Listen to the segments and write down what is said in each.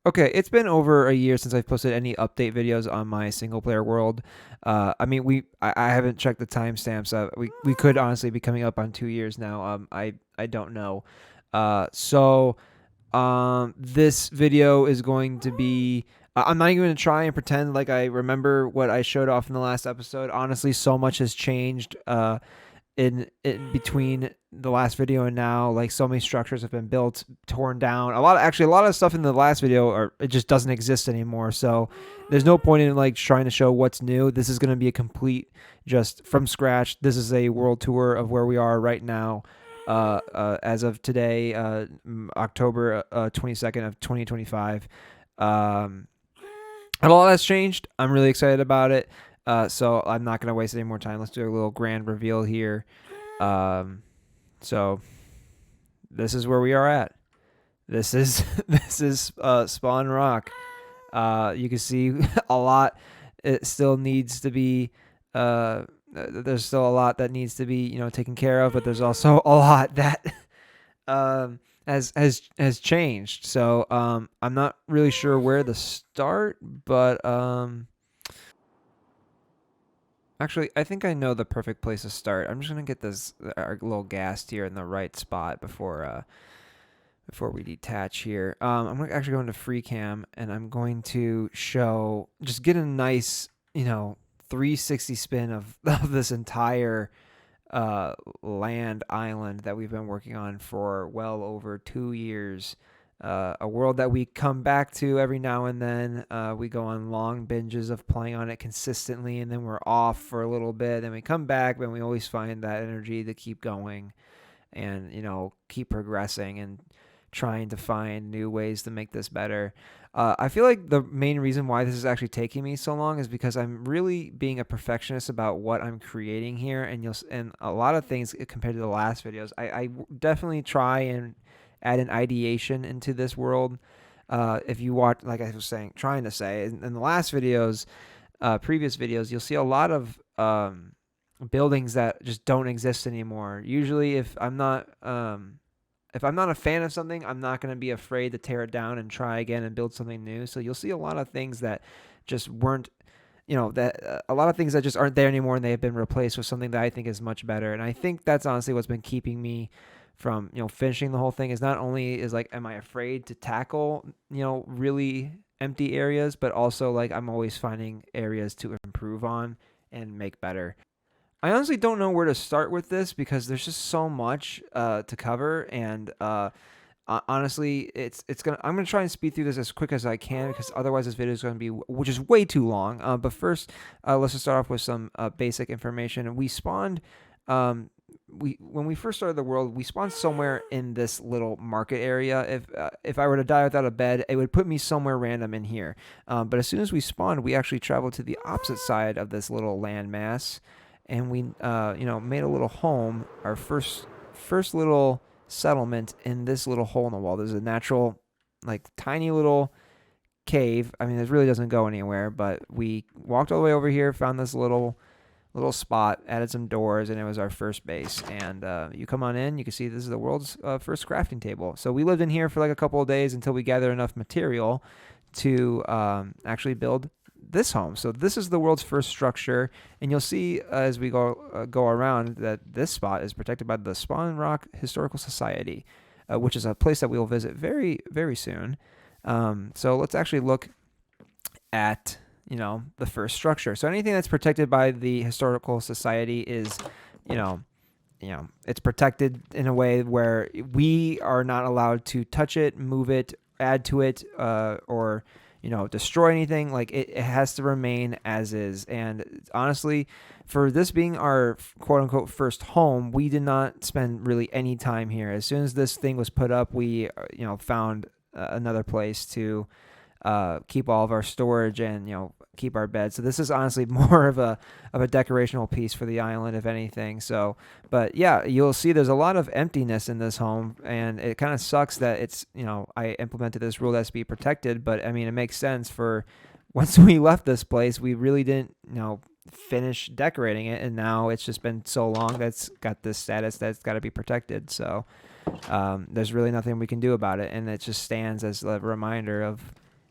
Okay, it's been over a year since I've posted any update videos on my single player world. I mean, I haven't checked the timestamps. We could honestly be coming up on 2 years now. I don't know. This video is going to be. I'm not even going to try and pretend like I remember what I showed off in the last episode. Honestly, so much has changed. In between the last video and now, like so many structures have been built, torn down. A lot of stuff in the last video it just doesn't exist anymore. So there's no point in like trying to show what's new. This is going to be a complete just from scratch. This is a world tour of where we are right now. As of today, October 22nd of 2025. Um, a lot has changed. I'm really excited about it. So I'm not going to waste any more time. Let's do a little grand reveal here. So this is where we are at. This is this is Spawn Rock. You can see a lot. It still needs to be. There's still a lot that needs to be taken care of, but there's also a lot that has changed. So I'm not really sure where to start, but actually, I think I know the perfect place to start. I'm just gonna get this our little gas here in the right spot before we detach here. I'm gonna actually go into free cam and I'm going to get a nice 360 spin of this entire land island that we've been working on for well over 2 years. A world that we come back to every now and then. We go on long binges of playing on it consistently, and then we're off for a little bit. Then we come back, but we always find that energy to keep going and keep progressing and trying to find new ways to make this better. I feel like the main reason why this is actually taking me so long is because I'm really being a perfectionist about what I'm creating here, and a lot of things compared to the last videos. I definitely try and add an ideation into this world. If you watch, like I was saying, trying to say in the last videos, previous videos, you'll see a lot of buildings that just don't exist anymore. Usually, if I'm not a fan of something, I'm not going to be afraid to tear it down and try again and build something new. So you'll see a lot of things that just weren't, a lot of things that just aren't there anymore, and they have been replaced with something that I think is much better. And I think that's honestly what's been keeping me from finishing the whole thing. Is not only is like, am I afraid to tackle really empty areas, but also like I'm always finding areas to improve on and make better. I honestly don't know where to start with this because there's just so much to cover, and honestly, I'm gonna try and speed through this as quick as I can because otherwise this video is gonna be which is way too long. But first, let's just start off with some basic information. We spawned. When we first started the world, we spawned somewhere in this little market area. If I were to die without a bed, it would put me somewhere random in here. But as soon as we spawned, we actually traveled to the opposite side of this little landmass, and we made a little home, our first little settlement in this little hole in the wall. There's a natural, like, tiny little cave. I mean, it really doesn't go anywhere, but we walked all the way over here, found this little spot, added some doors, and it was our first base. And you come on in, you can see this is the world's first crafting table. So we lived in here for like a couple of days until we gathered enough material to actually build this home. So this is the world's first structure, and you'll see as we go around that this spot is protected by the Spawn Rock Historical Society, which is a place that we will visit very, very soon. So let's actually look at the first structure. So anything that's protected by the Historical Society is it's protected in a way where we are not allowed to touch it, move it, add to it, or destroy anything. Like it has to remain as is. And honestly, for this being our quote unquote first home, we did not spend really any time here. As soon as this thing was put up, we found another place to keep all of our storage and keep our beds. So this is honestly more of a decorational piece for the island, if anything. So, but yeah, you'll see there's a lot of emptiness in this home, and it kind of sucks that it's I implemented this rule that's be protected. But I mean, it makes sense for once we left this place, we really didn't finish decorating it, and now it's just been so long that's got this status that's got to be protected. So there's really nothing we can do about it, and it just stands as a reminder of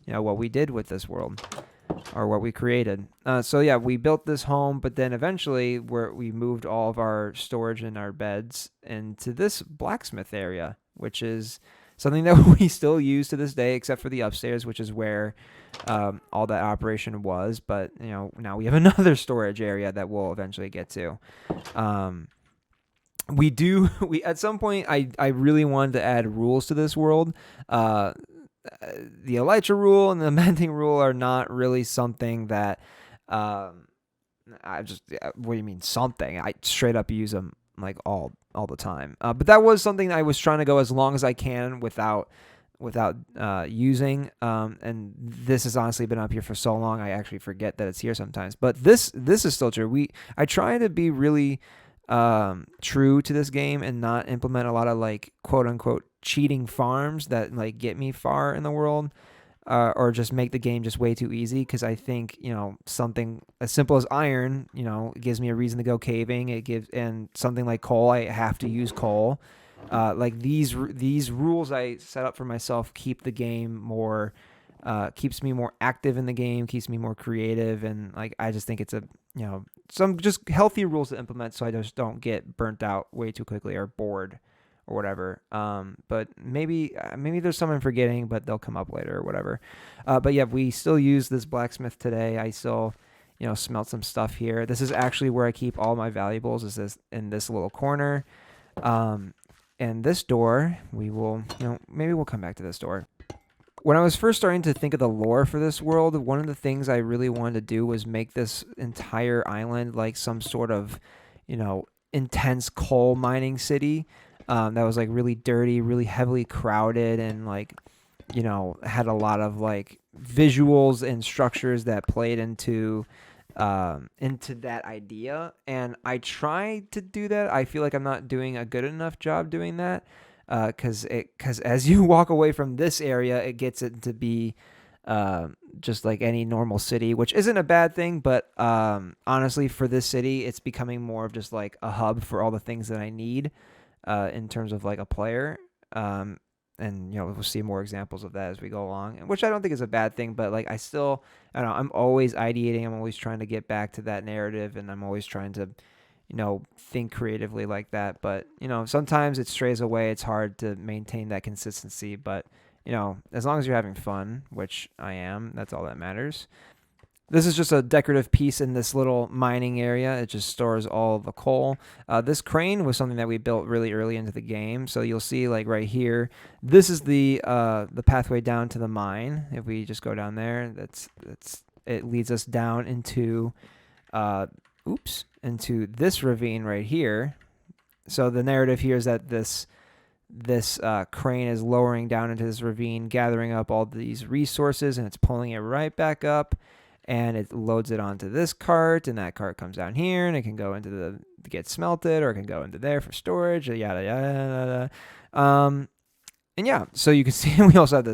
what we did with this world, or what we created. So yeah, we built this home, but then eventually we moved all of our storage and our beds into this blacksmith area, which is something that we still use to this day, except for the upstairs, which is where all that operation was. But now we have another storage area that we'll eventually get to. We at some point I really wanted to add rules to this world. The elytra rule and the mending rule are not really something that what do you mean something? I straight up use them like all the time. But that was something I was trying to go as long as I can without using. And this has honestly been up here for so long I actually forget that it's here sometimes. But this is still true. I try to be really true to this game and not implement a lot of like quote unquote cheating farms that like get me far in the world, or just make the game just way too easy. Because I think something as simple as iron gives me a reason to go caving. And something like coal, I have to use coal. Like these rules I set up for myself keep the game more keeps me more active in the game, keeps me more creative, and like I just think it's some just healthy rules to implement so I just don't get burnt out way too quickly or bored or whatever. But maybe there's some I'm forgetting, but they'll come up later or whatever. But yeah, we still use this blacksmith today. I still smelt some stuff here. This is actually where I keep all my valuables, is this in this little corner. And this door, we will, maybe we'll come back to this door. When I was first starting to think of the lore for this world, one of the things I really wanted to do was make this entire island like some sort of, intense coal mining city that was like really dirty, really heavily crowded, and like, had a lot of like visuals and structures that played into that idea. And I tried to do that. I feel like I'm not doing a good enough job doing that. Because as you walk away from this area, it gets it to be just like any normal city, which isn't a bad thing. But honestly, for this city, it's becoming more of just like a hub for all the things that I need in terms of like a player. And we'll see more examples of that as we go along, which I don't think is a bad thing. But like I don't know, I'm always ideating. I'm always trying to get back to that narrative, and I'm always trying to think creatively like that. But, sometimes it strays away. It's hard to maintain that consistency. But, as long as you're having fun, which I am, that's all that matters. This is just a decorative piece in this little mining area. It just stores all the coal. This crane was something that we built really early into the game. So you'll see like right here, this is the pathway down to the mine. If we just go down there, it leads us down into into this ravine right here. So the narrative here is that this crane is lowering down into this ravine, gathering up all these resources, and it's pulling it right back up, and it loads it onto this cart, and that cart comes down here, and it can go into to get smelted, or it can go into there for storage, yada yada yada. And yeah, so you can see we also have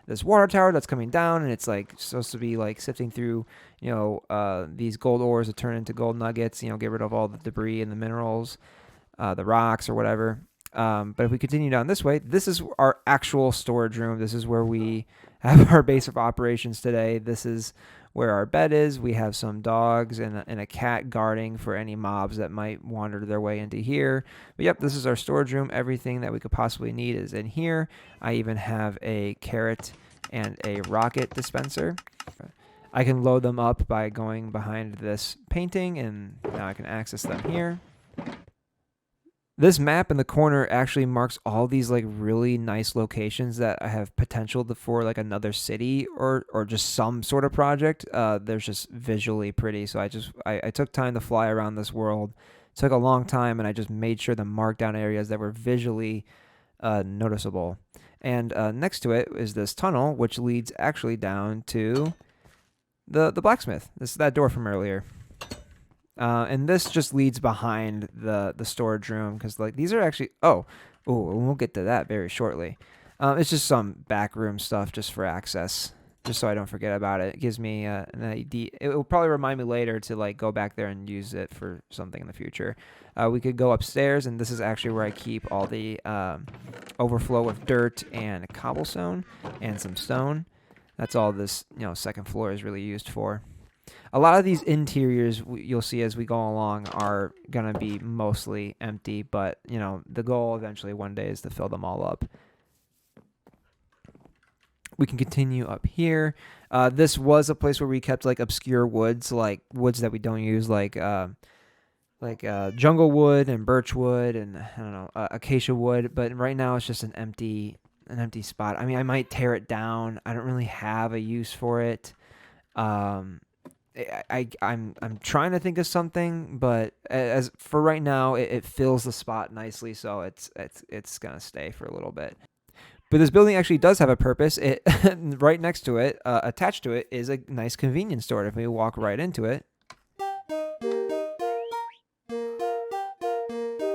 this water tower that's coming down, and it's like supposed to be like sifting through, these gold ores to turn into gold nuggets, get rid of all the debris and the minerals, the rocks or whatever. But if we continue down this way, this is our actual storage room. This is where we have our base of operations today. This is where our bed is. We have some dogs and a cat guarding for any mobs that might wander their way into here. But yep, this is our storage room. Everything that we could possibly need is in here. I even have a carrot and a rocket dispenser. I can load them up by going behind this painting, and now I can access them here. This map in the corner actually marks all these like really nice locations that have potential for like another city or just some sort of project. They're just visually pretty. So I took time to fly around this world. It took a long time, and I just made sure to mark down areas that were visually noticeable. And next to it is this tunnel, which leads actually down to the blacksmith. This is that door from earlier. And this just leads behind the storage room, because like these are actually we'll get to that very shortly. It's just some backroom stuff just for access, just so I don't forget about it. It gives me an idea. It will probably remind me later to like go back there and use it for something in the future. We could go upstairs, and this is actually where I keep all the overflow of dirt and cobblestone and some stone. That's all this, second floor is really used for. A lot of these interiors you'll see as we go along are going to be mostly empty, but, the goal eventually one day is to fill them all up. We can continue up here. This was a place where we kept like obscure woods, like woods that we don't use, like jungle wood and birch wood and I don't know, acacia wood. But right now it's just an empty spot. I mean, I might tear it down. I don't really have a use for it. I'm trying to think of something, but as for right now, it fills the spot nicely, so it's gonna stay for a little bit. But this building actually does have a purpose. It right next to it, attached to it, is a nice convenience store. If we walk right into it,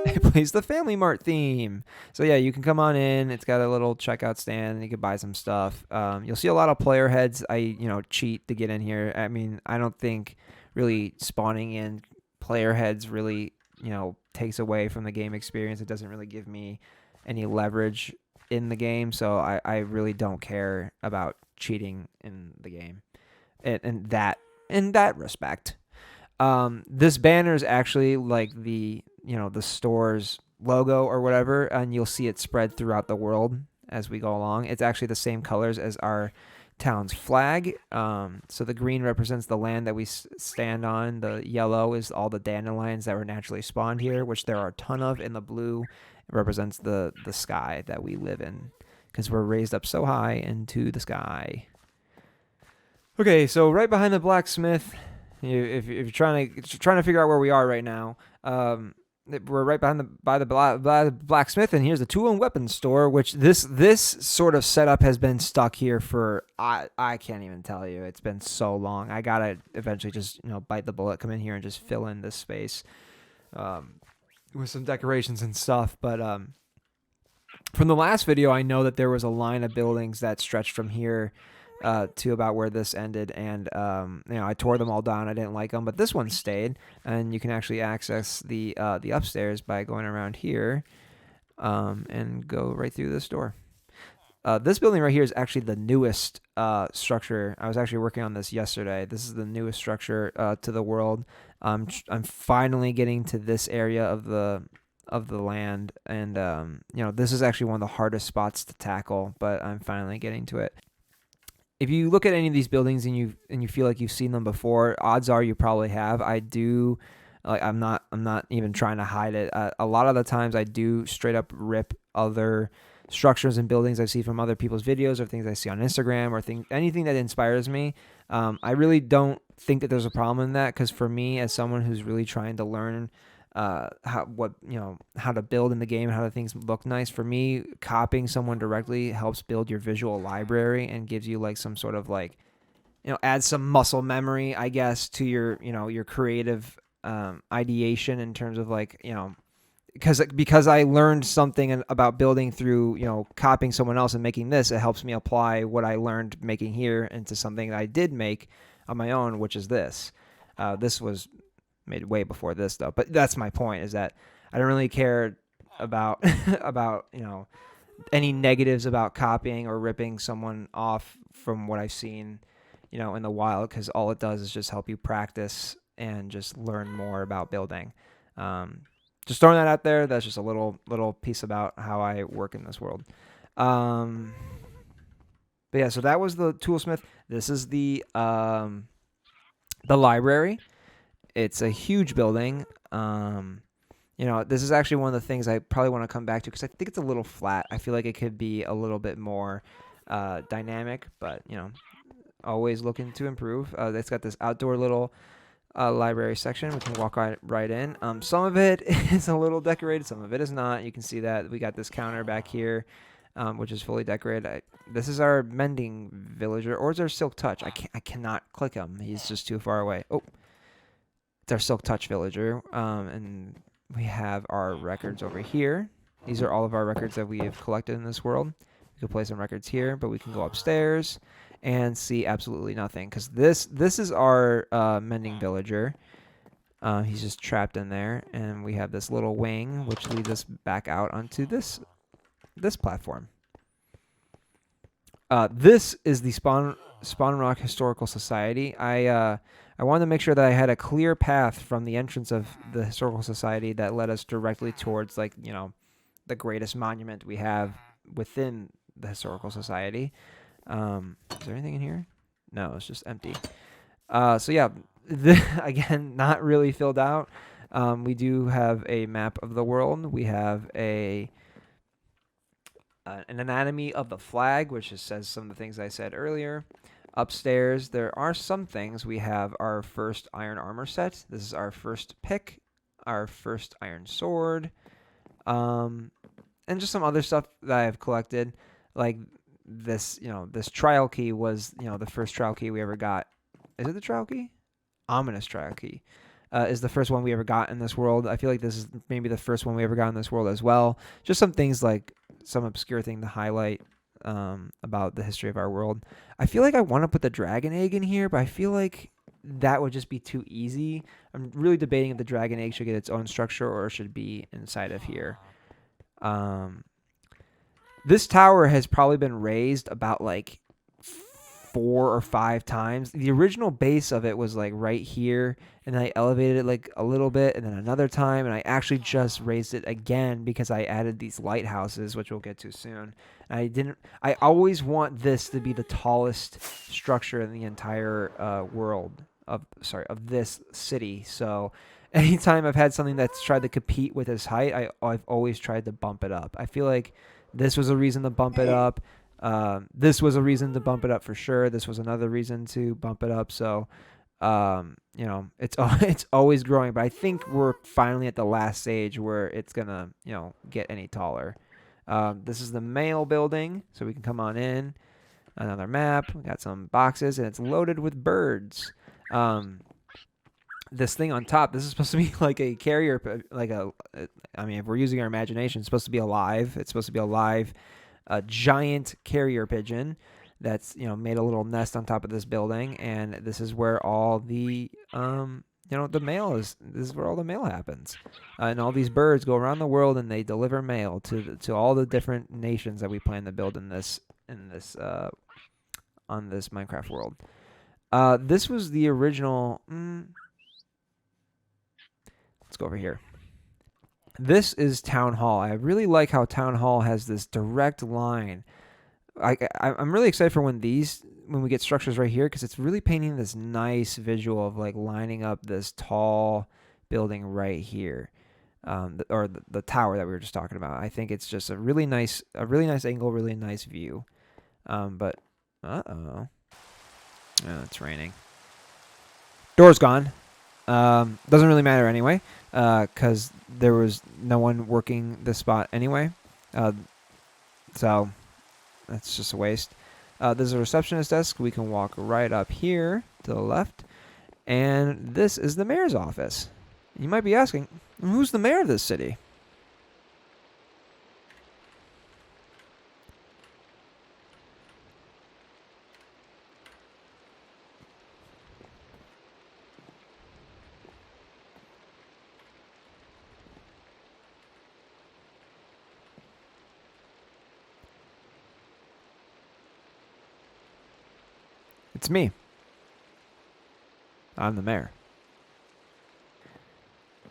it plays the Family Mart theme. So yeah, you can come on in. It's got a little checkout stand, and you can buy some stuff. You'll see a lot of player heads. I cheat to get in here. I mean, I don't think really spawning in player heads really takes away from the game experience. It doesn't really give me any leverage in the game, so I really don't care about cheating in the game in that respect. This banner is actually like the store's logo or whatever, and you'll see it spread throughout the world as we go along. It's actually the same colors as our town's flag. So the green represents the land that we stand on. The yellow is all the dandelions that were naturally spawned here, which there are a ton of, and the blue represents the sky that we live in, because we're raised up so high into the sky. Okay, so right behind the blacksmith, if you're trying to figure out where we are right now, we're right by the blacksmith, and here's the tool and weapons store, which this sort of setup has been stuck here for I can't even tell you. It's been so long. I gotta eventually just bite the bullet, come in here and just fill in this space with some decorations and stuff. But from the last video, I know that there was a line of buildings that stretched from here to about where this ended, and I tore them all down. I didn't like them, but this one stayed, and you can actually access the upstairs by going around here and go right through this door. This building right here is actually the newest structure. I was actually working on this yesterday. This is the newest structure to the world. I'm finally getting to this area of the land, and this is actually one of the hardest spots to tackle, but I'm finally getting to it. If you look at any of these buildings and you feel like you've seen them before, odds are you probably have. I do. I'm not even trying to hide it. A lot of the times I do straight up rip other structures and buildings I see from other people's videos or things I see on Instagram or anything that inspires me. I really don't think that there's a problem in that, because for me, as someone who's really trying to learn how to build in the game, how things look nice, for me, copying someone directly helps build your visual library and gives you like some sort of like adds some muscle memory, I guess, to your creative ideation in terms of like because I learned something about building through copying someone else and making this. It helps me apply what I learned making here into something that I did make on my own, which is this. This was made way before this though, but that's my point, is that I don't really care about about any negatives about copying or ripping someone off from what I've seen in the wild, because all it does is just help you practice and just learn more about building. Just throwing that out there. That's just a little piece about how I work in this world. But yeah, so that was the toolsmith. This is the library. It's a huge building. This is actually one of the things I probably want to come back to, because I think it's a little flat. I feel like it could be a little bit more dynamic, but always looking to improve. It's got this outdoor little library section. We can walk right in. Some of it is a little decorated, some of it is not. You can see that we got this counter back here, which is fully decorated. This is our mending villager, or is our silk touch? I cannot click him. He's just too far away. Oh, it's our silk touch villager. And we have our records over here. These are all of our records that we have collected in this world. We can play some records here, but we can go upstairs and see absolutely nothing, because this is our mending villager. He's just trapped in there, and we have this little wing which leads us back out onto this platform. This is the Spawn Rock Historical Society. I wanted to make sure that I had a clear path from the entrance of the Historical Society that led us directly towards, like, the greatest monument we have within the Historical Society. Is there anything in here? No, it's just empty. So yeah, again, not really filled out. We do have a map of the world. We have an anatomy of the flag, which just says some of the things I said earlier. Upstairs, there are some things. We have our first iron armor set. This is our first pick, our first iron sword, and just some other stuff that I've collected, like this. This trial key was, the first trial key we ever got. Is it the trial key? Ominous trial key is the first one we ever got in this world. I feel like this is maybe the first one we ever got in this world as well. Just some things, like some obscure thing to highlight about the history of our world. I feel like I want to put the dragon egg in here, but I feel like that would just be too easy. I'm really debating if the dragon egg should get its own structure or should be inside of here. This tower has probably been raised about like 4 or 5 times. The original base of it was like right here, and then I elevated it like a little bit, and then another time, and I actually just raised it again because I added these lighthouses, which we'll get to soon. And I always want this to be the tallest structure in the entire world of this city. So anytime I've had something that's tried to compete with its height, I've always tried to bump it up. I feel like this was a reason to bump it up. This was a reason to bump it up for sure. This was another reason to bump it up. So, it's always growing, but I think we're finally at the last stage where it's gonna, get any taller. This is the mail building, so we can come on in. Another map. We got some boxes, and it's loaded with birds. This thing on top, this is supposed to be like a carrier, if we're using our imagination, it's supposed to be alive. It's supposed to be alive. A giant carrier pigeon that's made a little nest on top of this building, and this is where all the the mail is. This is where all the mail happens, and all these birds go around the world and they deliver mail to all the different nations that we plan to build on this Minecraft world. This was the original. Let's go over here. This is Town Hall. I really like how Town Hall has this direct line. I'm really excited for when we get structures right here, because it's really painting this nice visual of like lining up this tall building right here, or the tower that we were just talking about. I think it's just a really nice angle, really nice view. But it's raining. Door's gone. Doesn't really matter anyway, because there was no one working this spot anyway. So that's just a waste. There's a receptionist desk. We can walk right up here to the left, and this is the mayor's office. You might be asking, who's the mayor of this city? It's me. I'm the mayor.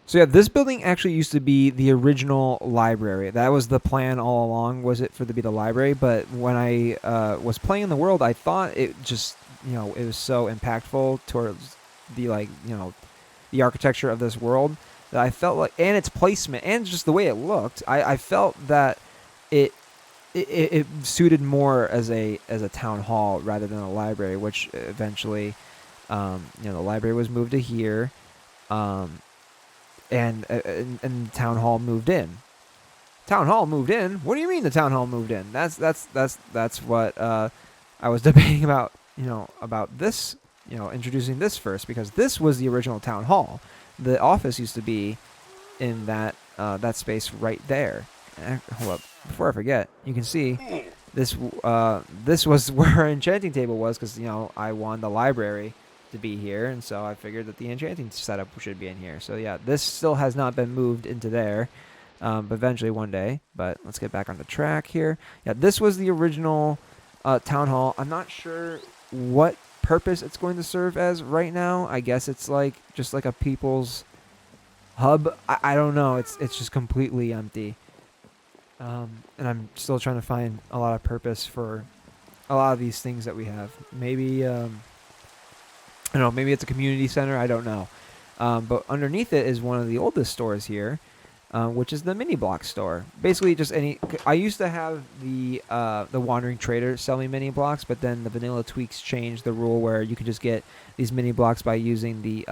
So yeah, this building actually used to be the original library. That was the plan all along, was it for to be the library? But when I was playing in the world, I thought it just, it was so impactful towards the the architecture of this world that I felt like, and its placement, and just the way it looked, I felt that it suited more as a town hall rather than a library, which eventually, the library was moved to here, and town hall moved in. Town hall moved in? What do you mean the town hall moved in? That's what I was debating about. About this. Introducing this first, because this was the original town hall. The office used to be in that space right there. Hold up. Before I forget, you can see this was where our enchanting table was, because I wanted the library to be here, and so I figured that the enchanting setup should be in here. So yeah, this still has not been moved into there, but eventually one day. But let's get back on the track here. Yeah, this was the original town hall. I'm not sure what purpose it's going to serve as right now. I guess it's like just like a people's hub. I don't know. It's just completely empty. And I'm still trying to find a lot of purpose for a lot of these things that we have. Maybe I don't know. Maybe it's a community center. I don't know. But underneath it is one of the oldest stores here, which is the mini block store. Basically, just any. I used to have the Wandering Trader sell me mini blocks, but then the vanilla tweaks changed the rule where you could just get these mini blocks by using the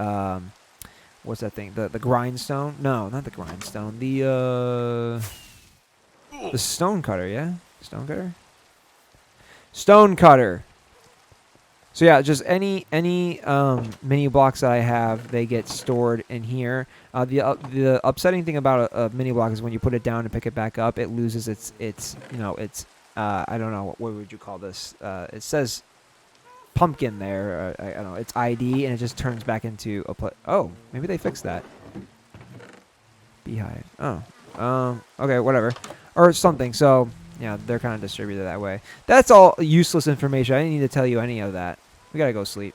what's that thing? The grindstone? No, not the grindstone. The stone cutter. Yeah, stone cutter. Stone cutter. So yeah, just any mini blocks that I have, they get stored in here. The upsetting thing about a mini block is when you put it down and pick it back up, it loses its I don't know what would you call this? It says pumpkin there. I don't know, its ID, and it just turns back into a oh, maybe they fixed that. Beehive. Oh, okay, whatever, or something. So. Yeah, they're kind of distributed that way. That's all useless information. I didn't need to tell you any of that. We gotta go sleep.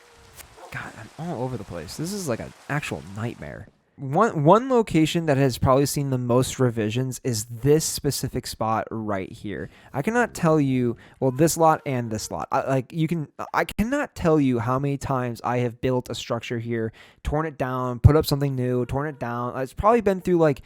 God, I'm all over the place. This is like an actual nightmare. One location that has probably seen the most revisions is this specific spot right here. I cannot tell you, well, this lot and this lot. I cannot tell you how many times I have built a structure here, torn it down, put up something new, torn it down. It's probably been through like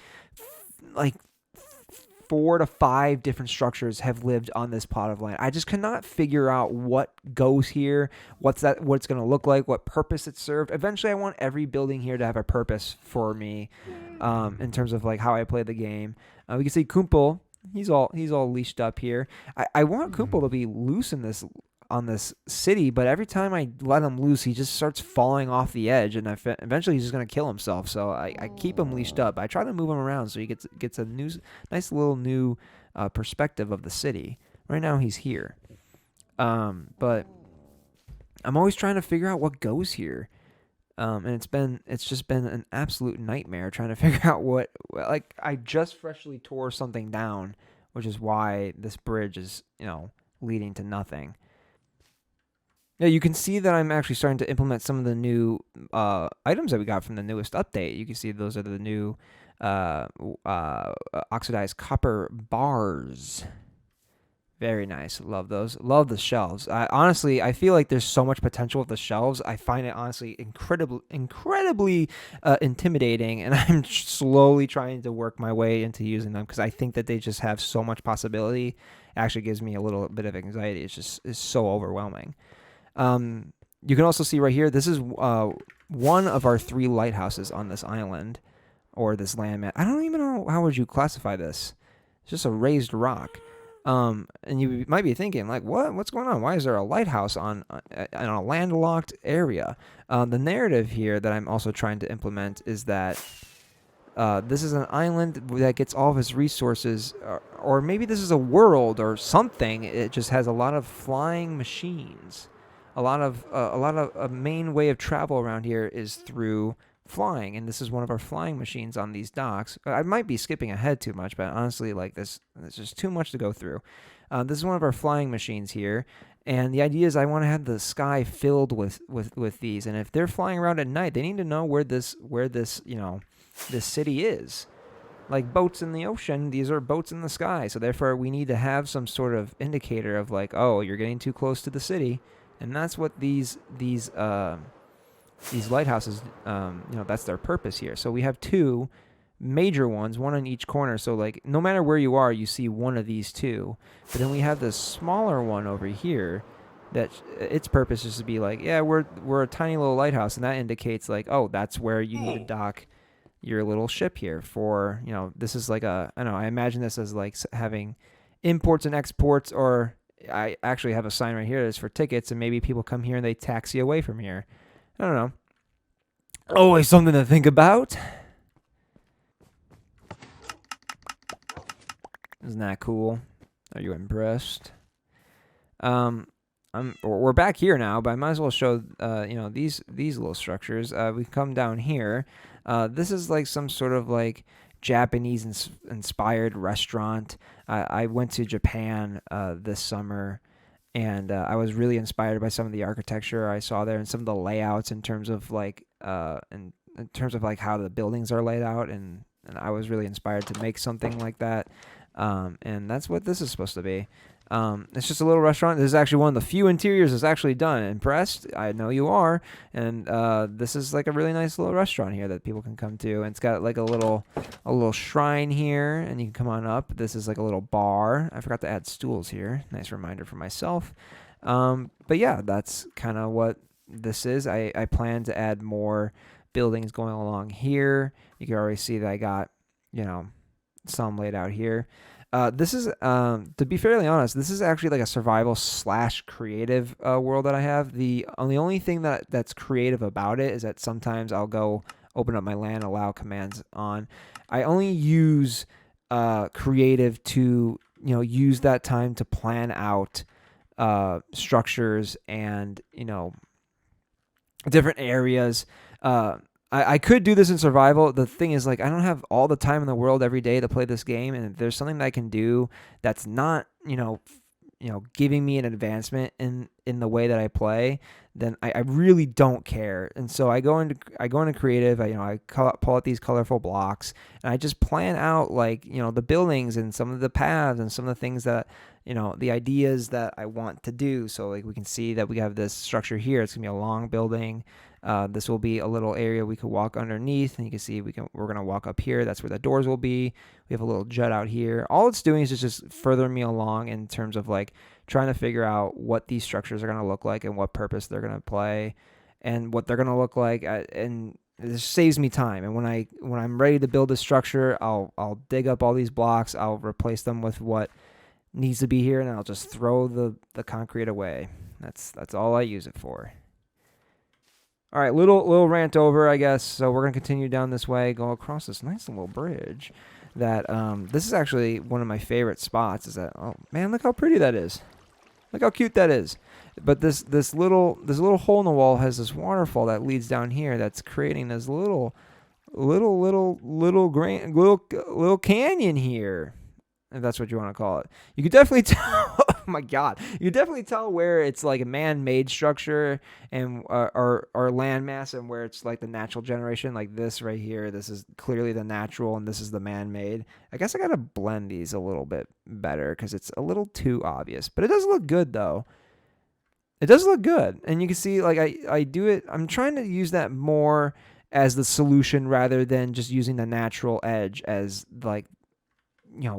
4 to 5 different structures have lived on this plot of land. I just cannot figure out what goes here, what it's going to look like, what purpose it served. Eventually, I want every building here to have a purpose for me, in terms of like how I play the game. We can see Kumpel. He's all leashed up here. I want Kumpel to be loose in this on this city, but every time I let him loose, he just starts falling off the edge, and eventually he's just gonna kill himself. So I keep him leashed up. I try to move him around so he gets a nice little new perspective of the city. Right now he's here, but I'm always trying to figure out what goes here. And it's just been an absolute nightmare trying to figure out what, like, I just freshly tore something down, which is why this bridge is leading to nothing. Yeah, you can see that I'm actually starting to implement some of the new items that we got from the newest update. You can see those are the new oxidized copper bars. Very nice. Love those. Love the shelves. Honestly, I feel like there's so much potential with the shelves. I find it honestly incredibly intimidating, and I'm slowly trying to work my way into using them because I think that they just have so much possibility. It actually gives me a little bit of anxiety. It's so overwhelming. You can also see right here, this is one of our 3 lighthouses on this island, or this landmass. I don't even know, how would you classify this? It's just a raised rock. And you might be thinking, like, what's going on? Why is there a lighthouse on a landlocked area? The narrative here that I'm also trying to implement is that this is an island that gets all of its resources, or maybe this is a world or something. It just has a lot of flying machines. A main way of travel around here is through flying, and this is one of our flying machines on these docks. I might be skipping ahead too much, but honestly, like this is just too much to go through. This is one of our flying machines here, and the idea is I want to have the sky filled with these, and if they're flying around at night, they need to know where this this city is. Like boats in the ocean, these are boats in the sky, so therefore we need to have some sort of indicator of like, oh, you're getting too close to the city. And that's what these lighthouses, that's their purpose here. So we have 2 major ones, one on each corner. So like no matter where you are, you see one of these 2. But then we have this smaller one over here that its purpose is to be like, yeah, we're a tiny little lighthouse, and that indicates like, oh, that's where you need to dock your little ship here for, this is like I don't know, I imagine this as like having imports and exports, or I actually have a sign right here that's for tickets, and maybe people come here and they taxi away from here. I don't know. Always something to think about. Isn't that cool? Are you impressed? We're back here now, but I might as well show these little structures. We come down here. This is like some sort of like Japanese inspired restaurant. I went to Japan this summer, and I was really inspired by some of the architecture I saw there and some of the layouts in terms of like in terms of like how the buildings are laid out, and I was really inspired to make something like that. And that's what this is supposed to be. It's just a little restaurant. This is actually one of the few interiors that's actually done. Impressed? I know you are. And this is like a really nice little restaurant here that people can come to. And it's got like a little shrine here, and you can come on up. This is like a little bar. I forgot to add stools here. Nice reminder for myself. But yeah, that's kind of what this is. I plan to add more buildings going along here. You can already see that I got, you know, some laid out here. This is, to be fairly honest, this is actually like a survival slash creative world that I have. The only thing that's creative about it is that sometimes I'll go open up my LAN, allow commands on. I only use creative to use that time to plan out structures and different areas. I could do this in survival. The thing is, like, I don't have all the time in the world every day to play this game, and if there's something that I can do that's not, giving me an advancement in the way that I play, then I really don't care. And so I go into creative. I pull out these colorful blocks, and I just plan out like the buildings and some of the paths and some of the things that the ideas that I want to do. So like we can see that we have this structure here. It's gonna be a long building. This will be a little area we could walk underneath, and you can see we're gonna walk up here. That's where the doors will be. We have a little jut out here. All it's doing is just furthering me along in terms of like trying to figure out what these structures are gonna look like and what purpose they're gonna play, and what they're gonna look like. And this saves me time. And when I'm ready to build a structure, I'll dig up all these blocks. I'll replace them with what needs to be here, and I'll just throw the concrete away. That's all I use it for. All right, little rant over, I guess. So we're gonna continue down this way, go across this nice little bridge. That this is actually one of my favorite spots. Is that, oh man, look how pretty that is. Look how cute that is. But this little hole in the wall has this waterfall that leads down here. That's creating this little canyon here, if that's what you want to call it. You could definitely tell. Oh my God, you could definitely tell where it's like a man-made structure and or landmass, and where it's like the natural generation. Like this right here, this is clearly the natural, and this is the man-made. I guess I gotta blend these a little bit better because it's a little too obvious. But it does look good though. It does look good, and you can see like I do it. I'm trying to use that more as the solution rather than just using the natural edge as like,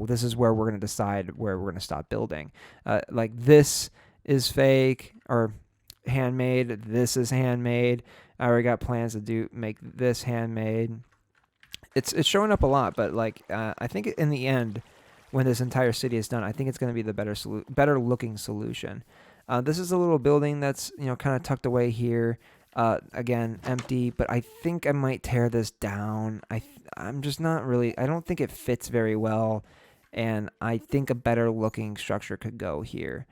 this is where we're going to decide where we're going to stop building. Like this is fake or handmade. This is handmade. I already got plans to make this handmade. It's showing up a lot, but like I think in the end, when this entire city is done, I think it's going to be the better looking solution. This is a little building that's kind of tucked away here. Again, empty, but I think I might tear this down. I'm just not really, I don't think it fits very well, and I think a better looking structure could go here.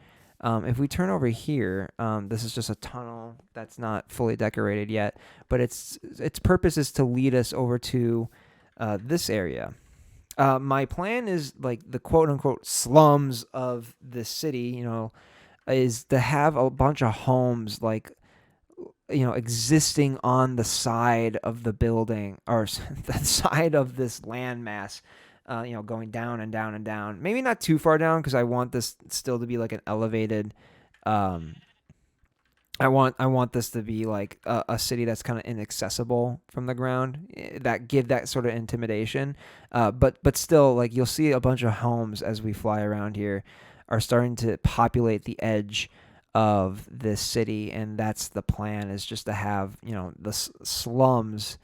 If we turn over here, this is just a tunnel that's not fully decorated yet, but its purpose is to lead us over to this area. My plan is like the quote unquote slums of this city, is to have a bunch of homes like existing on the side of the building or the side of this landmass, going down and down and down. Maybe not too far down because I want this still to be like an elevated. I want this to be like a city that's kind of inaccessible from the ground, that give that sort of intimidation. But still, like you'll see a bunch of homes as we fly around here are starting to populate the edge of this city, and that's the plan, is just to have the slums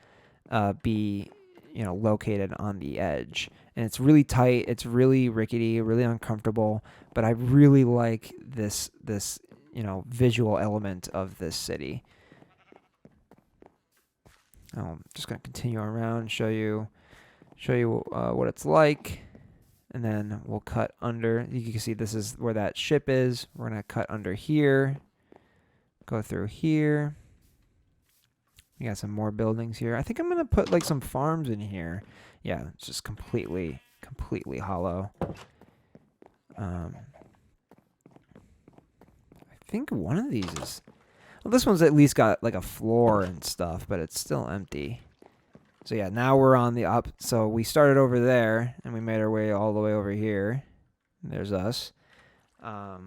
be located on the edge. And it's really tight, it's really rickety, really uncomfortable, but I really like this visual element of this city. I'm just gonna continue around and show you what it's like. And then we'll cut under. You can see this is where that ship is. We're going to cut under here. Go through here. We got some more buildings here. I think I'm going to put like some farms in here. Yeah, it's just completely hollow. think one of these is... Well, this one's at least got like a floor and stuff, but it's still empty. So yeah, now we're on the up. So we started over there, and we made our way all the way over here. There's us. Oh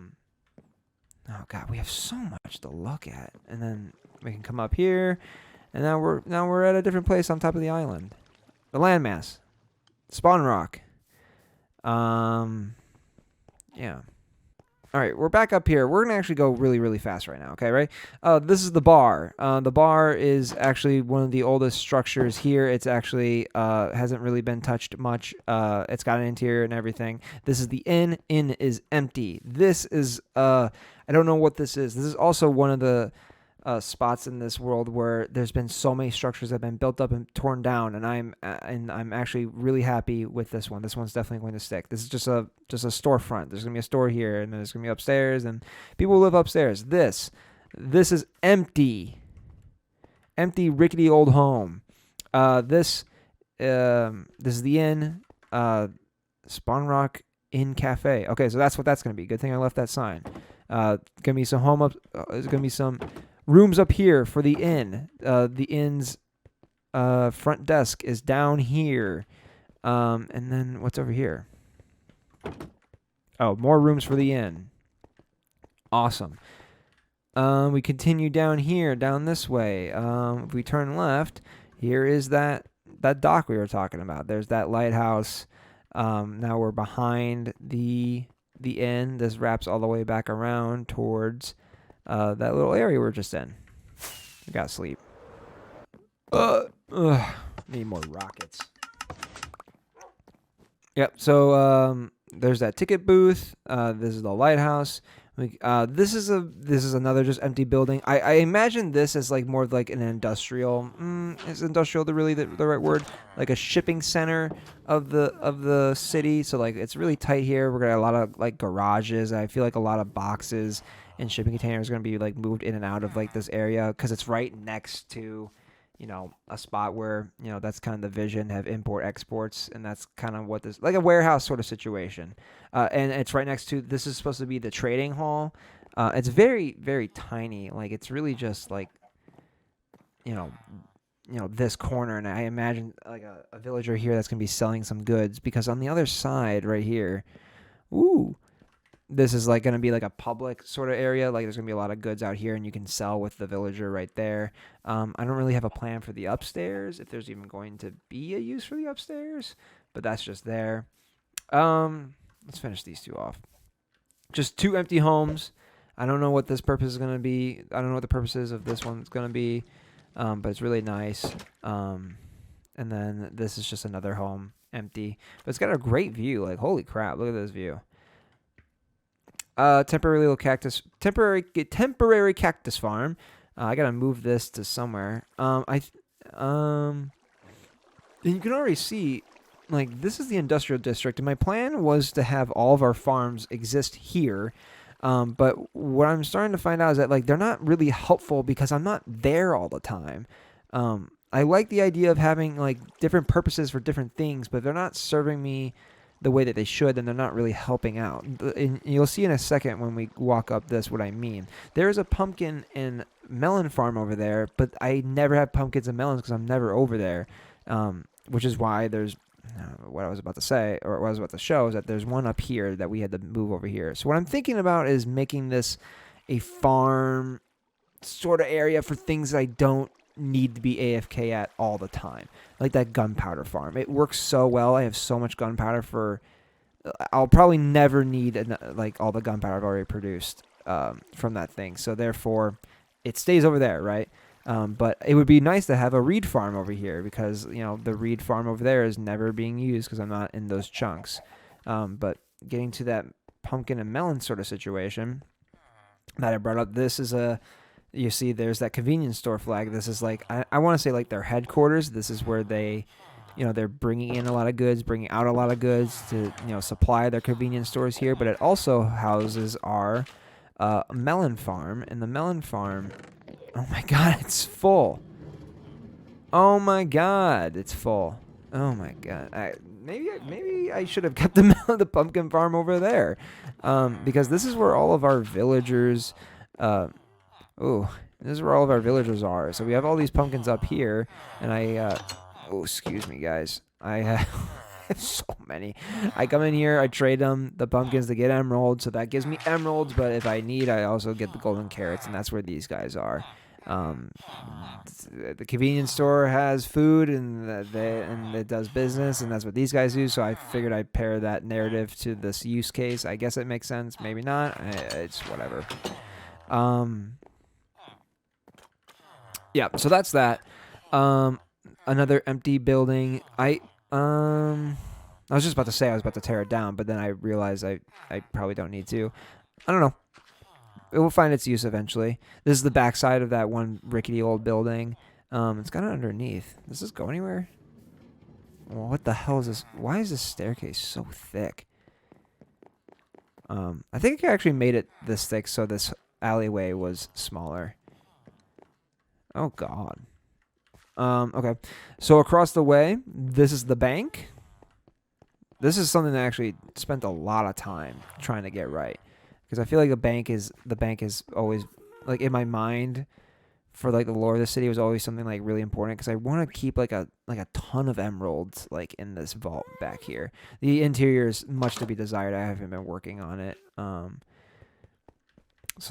god, we have so much to look at. And then we can come up here, and now we're at a different place on top of the island. The landmass. Spawn rock. Yeah. All right, we're back up here. We're going to actually go really, really fast right now, okay, right? This is the bar. The bar is actually one of the oldest structures here. It's actually hasn't really been touched much. It's got an interior and everything. This is the inn. Inn is empty. This is, I don't know what this is. This is also one of the spots in this world where there's been so many structures that have been built up and torn down, and I'm actually really happy with this one. This one's definitely going to stick. This is just a storefront. There's gonna be a store here, and then there's gonna be upstairs, and people live upstairs. This is empty, rickety old home. This is the inn, Spawn Rock Inn Cafe. Okay, so that's what that's gonna be. Good thing I left that sign. Gonna be some home up. There's gonna be some rooms up here for the inn. The inn's front desk is down here. And then what's over here? Oh, more rooms for the inn. Awesome. We continue down here, down this way. If we turn left, here is that dock we were talking about. There's that lighthouse. Now we're behind the inn. This wraps all the way back around towards that little area we're just in. We gotta sleep. Need more rockets. Yep. So there's that ticket booth. This is the lighthouse. This is another just empty building. I imagine this as like more of like an industrial. Is industrial the right word? Like a shipping center of the city. So like it's really tight here. We're gonna have a lot of like garages. I feel like a lot of boxes and shipping containers are gonna be like moved in and out of like this area because it's right next to, a spot where, that's kind of the vision, have import exports, and that's kind of what this, like a warehouse sort of situation. And it's right next to, this is supposed to be the trading hall. It's very, very tiny. Like it's really just like, this corner. And I imagine like a villager here that's going to be selling some goods, because on the other side right here, this is like going to be like a public sort of area. Like there's going to be a lot of goods out here, and you can sell with the villager right there. I don't really have a plan for the upstairs, if there's even going to be a use for the upstairs, but that's just there. Let's finish these two off. Just two empty homes. I don't know what this purpose is going to be. I don't know what the purposes of this one's going to be, but it's really nice. And then this is just another home, empty, but it's got a great view. Like, holy crap, look at this view. Temporary cactus farm. I gotta move this to somewhere. And you can already see, like, this is the industrial district, and my plan was to have all of our farms exist here. But what I'm starting to find out is that, like, they're not really helpful because I'm not there all the time. I like the idea of having, like, different purposes for different things, but they're not serving me the way that they should, and they're not really helping out. And you'll see in a second when we walk up this what I mean. There is a pumpkin and melon farm over there, but I never have pumpkins and melons because I'm never over there, which is why there's what I was about to say, or what I was about to show, is that there's one up here that we had to move over here. So what I'm thinking about is making this a farm sort of area for things that I don't need to be AFK at all the time, like that gunpowder farm. It works so well. I have so much gunpowder for, I'll probably never need like all the gunpowder I've already produced from that thing, so therefore it stays over there, right? But it would be nice to have a reed farm over here, because the reed farm over there is never being used because I'm not in those chunks. But getting to that pumpkin and melon sort of situation that I brought up, this is you see, there's that convenience store flag. This is like, I want to say like their headquarters. This is where they, they're bringing in a lot of goods, bringing out a lot of goods to, supply their convenience stores here. But it also houses our melon farm. And the melon farm, oh my God, it's full. Oh my God, it's full. Oh my God. Maybe I should have kept the pumpkin farm over there, because this is where all of our villagers Uh, ooh, this is where all of our villagers are. So we have all these pumpkins up here, and oh, excuse me, guys. I have so many. I come in here, I trade them the pumpkins to get emeralds, so that gives me emeralds. But if I need, I also get the golden carrots, and that's where these guys are. Um, the convenience store has food, and it does business, and that's what these guys do. So I figured I'd pair that narrative to this use case. I guess it makes sense, maybe not. It's whatever. Yeah, so that's that. Another empty building. I was just about to say I was about to tear it down, but then I realized I probably don't need to. I don't know. It will find its use eventually. This is the backside of that one rickety old building. It's kind of underneath. Does this go anywhere? Well, what the hell is this? Why is this staircase so thick? I think I actually made it this thick so this alleyway was smaller. Oh, God. Okay. So across the way, this is the bank. This is something that I actually spent a lot of time trying to get right. Because I feel like the bank is always, like, in my mind, for, like, the lore of the city was always something, like, really important. Because I want to keep, like a ton of emeralds, like, in this vault back here. The interior is much to be desired. I haven't been working on it. So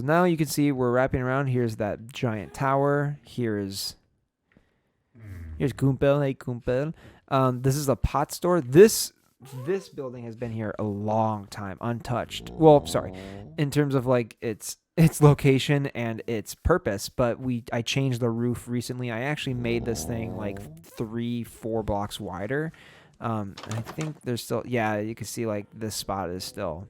now you can see we're wrapping around. Here's that giant tower. Here's Kumpel. Hey, Kumpel. This is a pot store. This building has been here a long time, untouched. Well, sorry, in terms of like its location and its purpose. But I changed the roof recently. I actually made this thing like 3-4 blocks wider. I think there's still, yeah, you can see like this spot is still,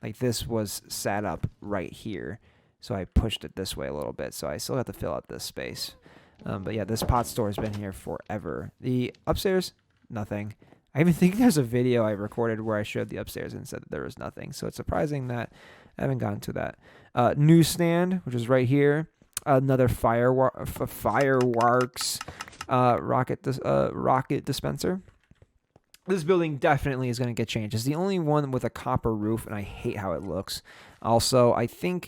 like this was sat up right here. So I pushed it this way a little bit. So I still have to fill out this space. But yeah, this pot store has been here forever. The upstairs, nothing. I even think there's a video I recorded where I showed the upstairs and said that there was nothing. So it's surprising that I haven't gotten to that. Newsstand, which is right here. Another fireworks rocket dispenser. This building definitely is going to get changed. It's the only one with a copper roof, and I hate how it looks. Also, I feel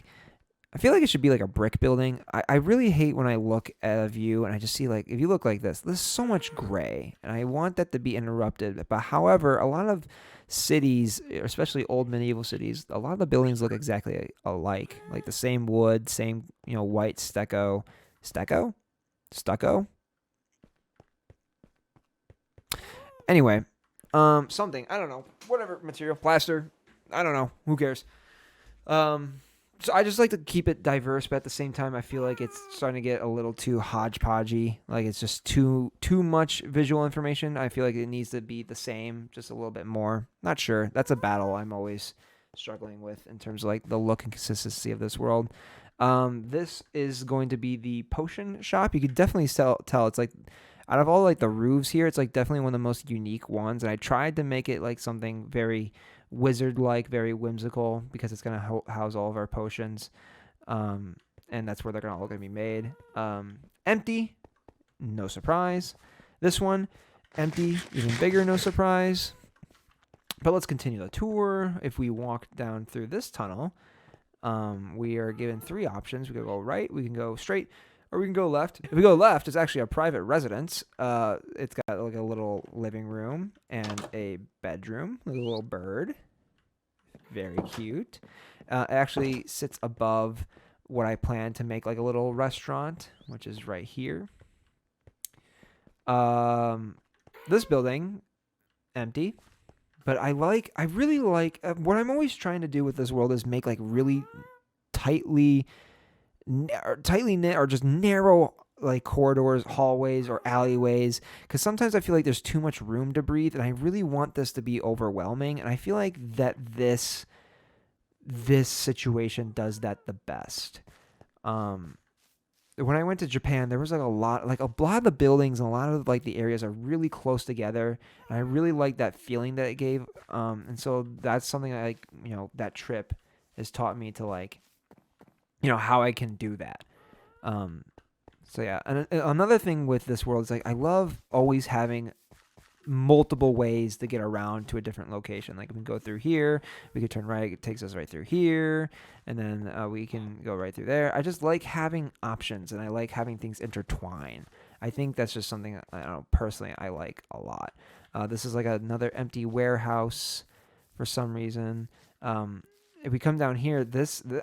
like it should be like a brick building. I really hate when I look at a view and I just see, like, if you look like this is so much gray, and I want that to be interrupted. But however, a lot of cities, especially old medieval cities, a lot of the buildings look exactly alike, like the same wood, same, white stucco. Anyway, something, I don't know, whatever material, plaster, I don't know, who cares. So I just like to keep it diverse, but at the same time, I feel like it's starting to get a little too hodgepodgey. Like it's just too much visual information. I feel like it needs to be the same, just a little bit more. Not sure. That's a battle I'm always struggling with in terms of like the look and consistency of this world. This is going to be the potion shop. You could definitely tell it's like, out of all like the roofs here, it's like definitely one of the most unique ones. And I tried to make it like something very wizard-like, very whimsical, because it's going to house all of our potions, and that's where they're all going to be made. Empty, no surprise. This one, empty, even bigger, no surprise. But let's continue the tour. If we walk down through this tunnel, we are given 3 options. We can go right, we can go straight, or we can go left. If we go left, it's actually a private residence. It's got like a little living room and a bedroom with a little bird. Very cute. It actually sits above what I plan to make like a little restaurant, which is right here. This building, empty. But I really like, what I'm always trying to do with this world is make like really tightly knit or just narrow like corridors, hallways, or alleyways, because sometimes I feel like there's too much room to breathe, and I really want this to be overwhelming, and I feel like that this situation does that the best. When I went to Japan, there was like a lot of the buildings and a lot of like the areas are really close together, and I really like that feeling that it gave. And so that's something I like, that trip has taught me to like, how I can do that. So yeah, and another thing with this world is like I love always having multiple ways to get around to a different location. Like we can go through here, we could turn right, it takes us right through here, and then we can go right through there. I just like having options, and I like having things intertwine. I think that's just something I don't know, personally I like a lot. This is like another empty warehouse for some reason. If we come down here,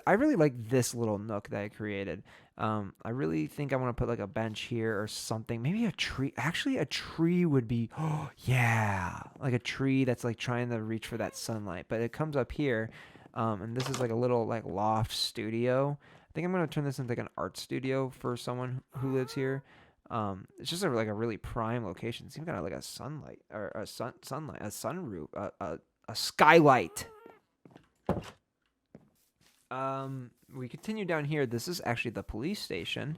I really like this little nook that I created. I really think I want to put like a bench here or something. Maybe a tree. Actually, a tree would be, oh, yeah, like a tree that's like trying to reach for that sunlight. But it comes up here, and this is like a little like loft studio. I think I'm gonna turn this into like an art studio for someone who lives here. It's just like a really prime location. It's even got like a sunlight or a sunlight, a sunroof, a skylight. We continue down here. This is actually the police station.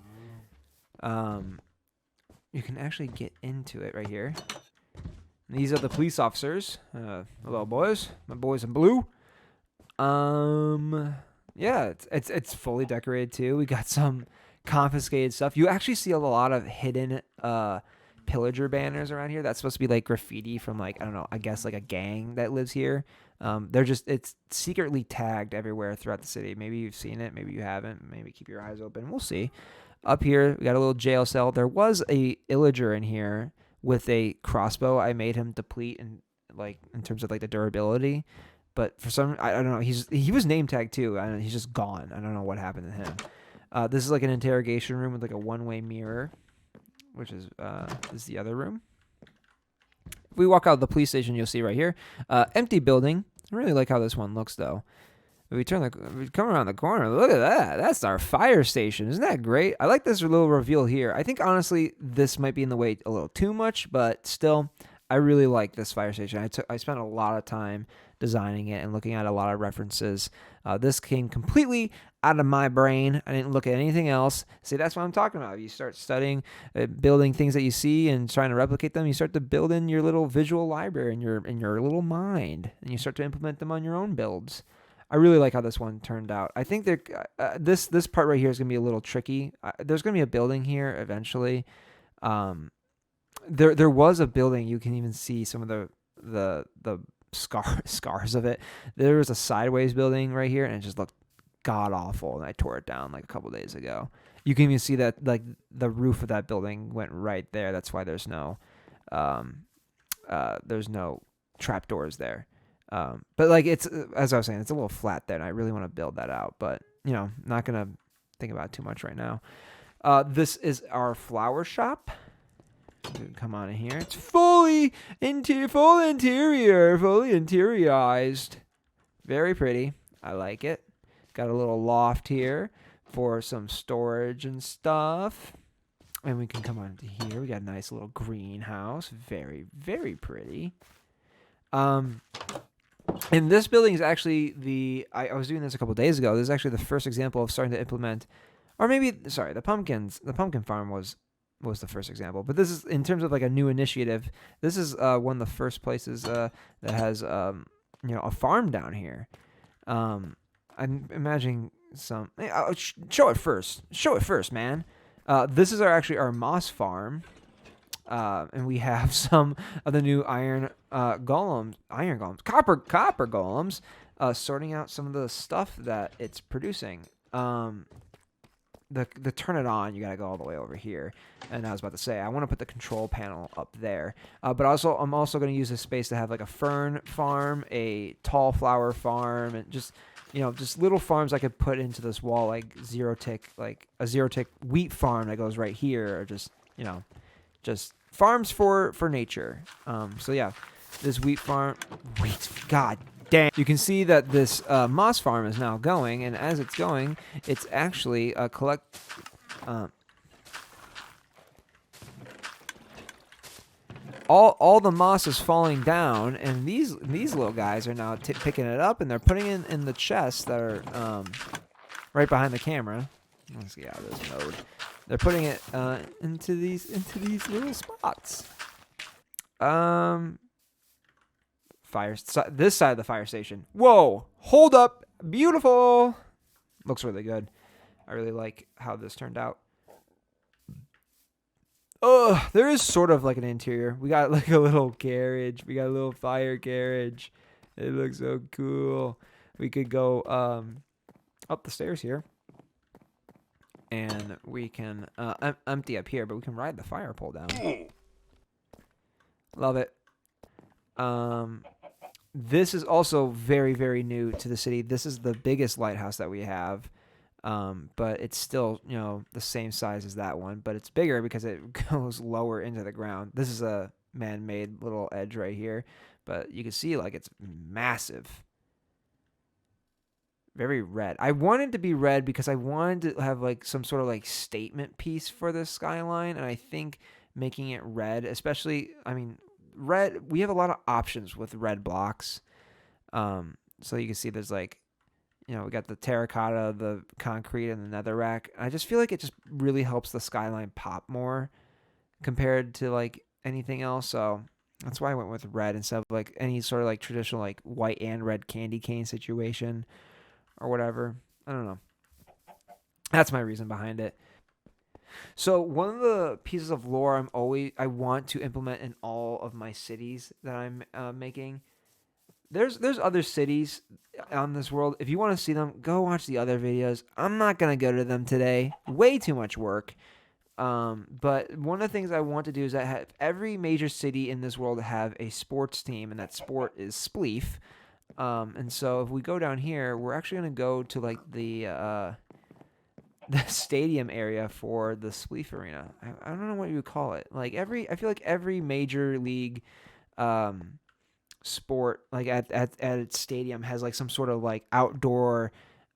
You can actually get into it right here. These are the police officers. Hello, boys. My boys in blue. Yeah, it's fully decorated too. We got some confiscated stuff. You actually see a lot of hidden pillager banners around here. That's supposed to be like graffiti from like, I don't know, I guess like a gang that lives here. It's secretly tagged everywhere throughout the city. Maybe you've seen it, maybe you haven't. Maybe keep your eyes open. We'll see. Up here, we got a little jail cell. There was a illager in here with a crossbow. I made him deplete in terms of like the durability. But for some, I don't know. He was name tagged too. He's just gone. I don't know what happened to him. This is like an interrogation room with like a one-way mirror, which is this is the other room. If we walk out of the police station, you'll see right here, empty building. I really like how this one looks though. If we come around the corner, look at that. That's our fire station. Isn't that great? I like this little reveal here. I think honestly this might be in the way a little too much, but still, I really like this fire station. I spent a lot of time designing it and looking at a lot of references. This came completely out of my brain. I didn't look at anything else. See, that's what I'm talking about. You start studying, building things that you see and trying to replicate them. You start to build in your little visual library in your little mind, and you start to implement them on your own builds. I really like how this one turned out. I think this part right here is gonna be a little tricky. There's gonna be a building here eventually. There was a building. You can even see some of the scars of it. There was a sideways building right here, and it just looked god awful, and I tore it down like a couple days ago. You can even see that like the roof of that building went right there. That's why there's no trapdoors there. But like it's, as I was saying, it's a little flat there, and I really want to build that out, but not gonna think about it too much right now. This is our flower shop. Come on in here. It's fully interiorized. Very pretty. I like it. Got a little loft here for some storage and stuff. And we can come on to here. We got a nice little greenhouse. Very, very pretty. And this building is actually I was doing this a couple days ago. This is actually the first example of starting to implement, or maybe, sorry, the pumpkin farm was the first example. But this is, in terms of like a new initiative, this is one of the first places that has a farm down here. I'm imagining some. Show it first, man. This is our moss farm, and we have some of the new iron golems, copper golems, sorting out some of the stuff that it's producing. The turn it on, you gotta go all the way over here. And I was about to say, I want to put the control panel up there. But I'm also going to use this space to have like a fern farm, a tall flower farm, and just little farms I could put into this wall, like a zero tick wheat farm that goes right here, or just farms for nature. So yeah, this god damn. You can see that this moss farm is now going, and as it's going, it's actually all the moss is falling down, and these little guys are now picking it up, and they're putting it in the chests that are right behind the camera. Let's get out of this mode. They're putting it into these little spots. This side of the fire station. Whoa! Hold up! Beautiful! Looks really good. I really like how this turned out. Oh, there is sort of like an interior. We got like a little garage. We got a little fire garage. It looks so cool. We could go up the stairs here, and we can empty up here, but we can ride the fire pole down. Love it. Um, this is also very, very new to the city. This is the biggest lighthouse that we have. But it's still, the same size as that one, but it's bigger because it goes lower into the ground. This is a man-made little edge right here, but you can see like it's massive. Very red. I wanted to be red because I wanted to have like some sort of like statement piece for this skyline, and I think making it red, especially, I mean, red, we have a lot of options with red blocks. So you can see there's like, we got the terracotta, the concrete, and the netherrack. I just feel like it just really helps the skyline pop more compared to like anything else. So that's why I went with red instead of like any sort of like traditional like white and red candy cane situation or whatever. I don't know. That's my reason behind it. So one of the pieces of lore I want to implement in all of my cities that I'm making. There's other cities on this world. If you want to see them, go watch the other videos. I'm not gonna go to them today. Way too much work. But one of the things I want to do is that have every major city in this world have a sports team, and that sport is Spleef. And so if we go down here, we're actually gonna go to like the stadium area for the Spleef Arena. I don't know what you would call it. I feel like every major league sport like at its stadium has like some sort of like outdoor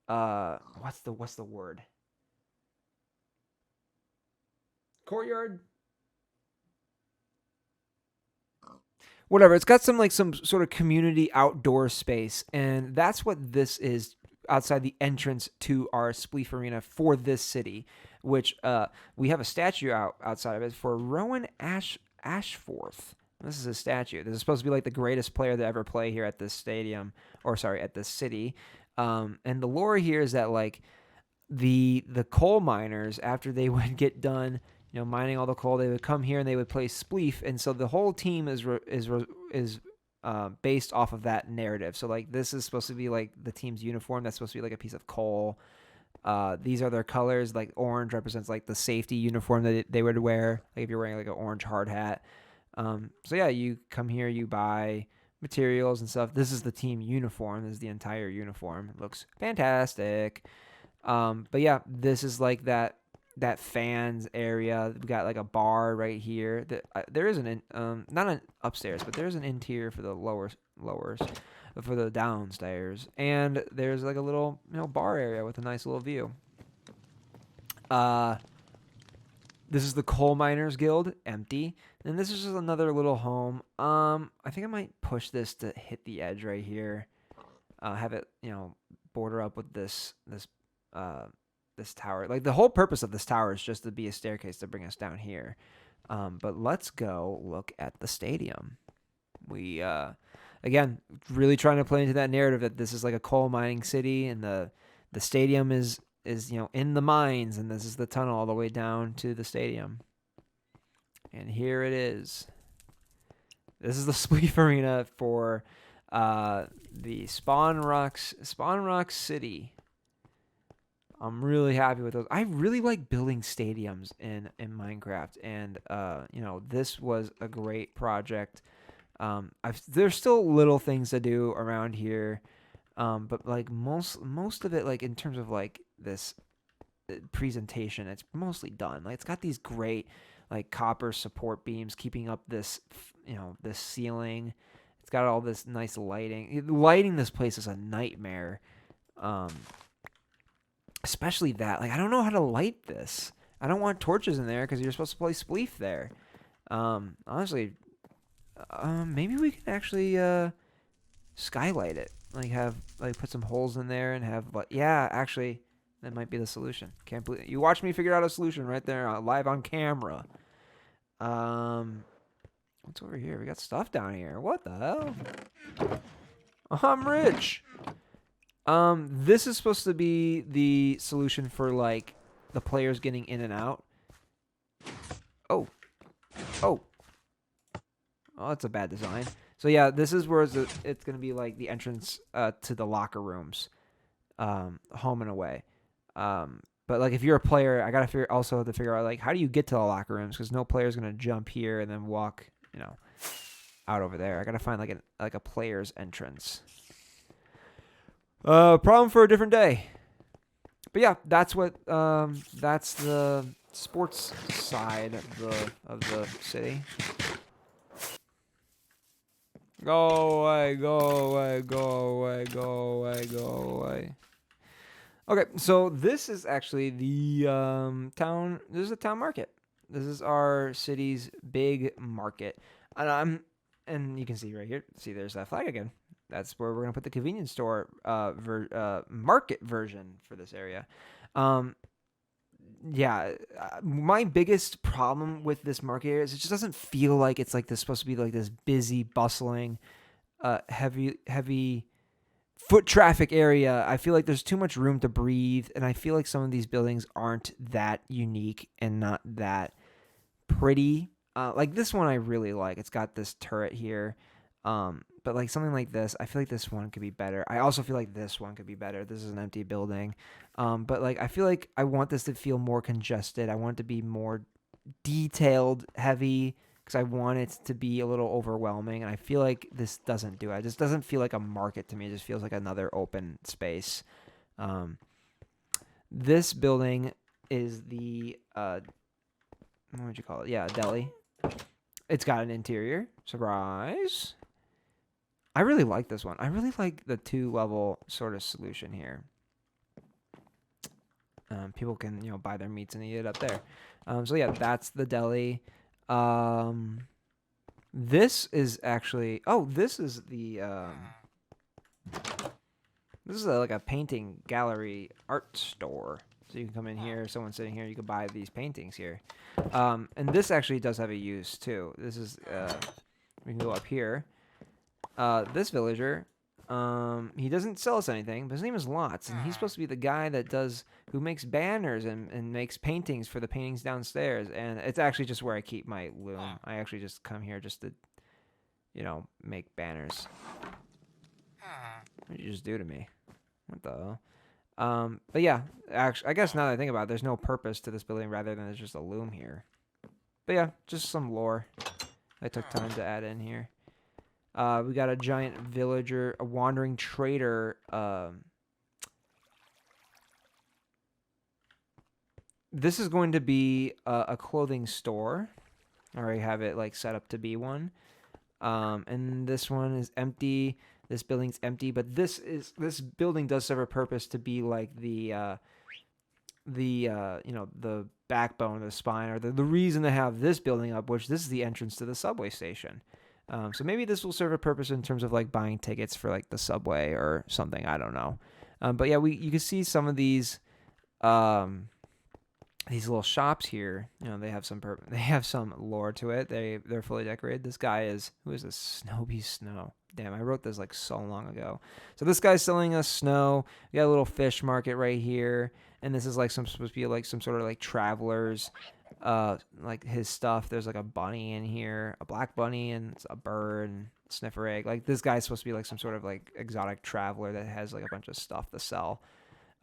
what's the word, courtyard, whatever. It's got some sort of community outdoor space, and that's what this is outside the entrance to our Spleef Arena for this city, which we have a statue outside of it for Rowan Ashforth. This is a statue. This is supposed to be like the greatest player to ever play here at this stadium, or sorry, at this city. And the lore here is that like the coal miners, after they would get done, mining all the coal, they would come here and they would play Spleef, and so the whole team is based off of that narrative. So like this is supposed to be like the team's uniform. That's supposed to be like a piece of coal. These are their colors. Like orange represents like the safety uniform that they would wear. Like if you're wearing like an orange hard hat. So yeah, you come here, you buy materials and stuff. This is the team uniform. This is the entire uniform. It looks fantastic. But yeah, this is like that fans area. We got like a bar right here. There is not an upstairs, but there's an interior for the lowers for the downstairs, and there's like a little bar area with a nice little view. This is the Coal Miners Guild, empty. And this is just another little home. I think I might push this to hit the edge right here. Have it, border up with this tower. Like the whole purpose of this tower is just to be a staircase to bring us down here. But let's go look at the stadium. We again really trying to play into that narrative that this is like a coal mining city, and the stadium is in the mines, and this is the tunnel all the way down to the stadium. And here it is. This is the Spleef Arena for the Spawn Rocks City. I'm really happy with those. I really like building stadiums in Minecraft, and this was a great project. There's still little things to do around here, but like most of it, like in terms of like this presentation, it's mostly done. Like it's got these great like copper support beams keeping up this this ceiling. It's got all this nice lighting. Lighting this place is a nightmare. Especially that. Like I don't know how to light this. I don't want torches in there because you're supposed to play Spleef there. Honestly, maybe we can actually skylight it. Like put some holes in there and have yeah, actually that might be the solution. Can't believe you watched me figure out a solution right there live on camera. What's over here? We got stuff down here. What the hell? I'm rich. This is supposed to be the solution for like the players getting in and out. Oh, Oh, oh, that's a bad design. So yeah, this is where it's gonna be like the entrance to the locker rooms, home and away. But like if you're a player, I gotta also have to figure out like how do you get to the locker rooms because no player's gonna jump here and then walk, out over there. I gotta find like a player's entrance. Problem for a different day. But yeah, that's that's the sports side of the city. Go away, go away, go away, go away, go away. Okay, so this is actually the town. This is a town market. This is our city's big market, and you can see right here. See, there's that flag again. That's where we're gonna put the convenience store market version for this area. Um, yeah, my biggest problem with this market area is it just doesn't feel like it's like this supposed to be like this busy, bustling, heavy foot traffic area. I feel like there's too much room to breathe, and I feel like some of these buildings aren't that unique and not that pretty. Like this one, I really like. It's got this turret here, but like something like this, I feel like this one could be better. I also feel like this one could be better. This is an empty building, but like I feel like I want this to feel more congested. I want it to be more detailed, heavy, because I want it to be a little overwhelming, and I feel like this doesn't do it. It just doesn't feel like a market to me. It just feels like another open space. This building is the what would you call it? Yeah, deli. It's got an interior. Surprise. I really like this one. I really like the 2-level sort of solution here. People can, buy their meats and eat it up there. So yeah, that's the deli. This is actually. Oh, this is the. This is like a painting gallery art store. So you can come in here. Someone's sitting here. You can buy these paintings here. And this actually does have a use too. This is. We can go up here. This villager. He doesn't sell us anything, but his name is Lots, and he's supposed to be the guy who makes banners and makes paintings for the paintings downstairs. And it's actually just where I keep my loom. I actually just come here just to, make banners. What did you just do to me? What the hell? But yeah, actually, I guess now that I think about it, there's no purpose to this building rather than there's just a loom here. But yeah, just some lore I took time to add in here. We got a giant villager, a wandering trader. This is going to be a clothing store. I already have it like set up to be one. And this one is empty. This building's empty, but this building does serve a purpose to be like the backbone, the spine, or the reason to have this building up, which this is the entrance to the subway station. So maybe this will serve a purpose in terms of like buying tickets for like the subway or something. I don't know. But yeah, you can see some of these little shops here. They have some lore to it. They're fully decorated. This guy who is this? Snowby Snow. Damn, I wrote this like so long ago. So this guy's selling us snow. We got a little fish market right here, and this is like supposed to be like some sort of like travelers. Like his stuff. There's like a bunny in here, a black bunny, and a bird, and sniffer egg. Like this guy's supposed to be like some sort of like exotic traveler that has like a bunch of stuff to sell.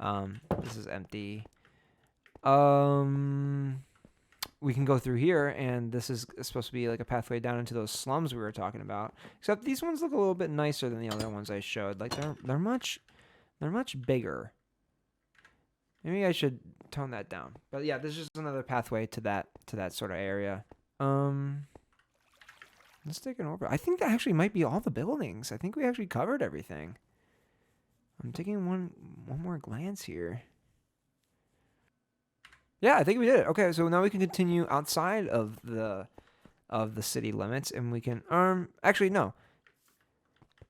This is empty. We can go through here, and this is supposed to be like a pathway down into those slums we were talking about. Except these ones look a little bit nicer than the other ones I showed. Like they're much bigger. Maybe I should tone that down. But yeah, this is just another pathway to that sort of area. Let's take an over. I think that actually might be all the buildings. I think we actually covered everything. I'm taking one more glance here. Yeah, I think we did it. Okay, so now we can continue outside of the city limits, and we can actually no.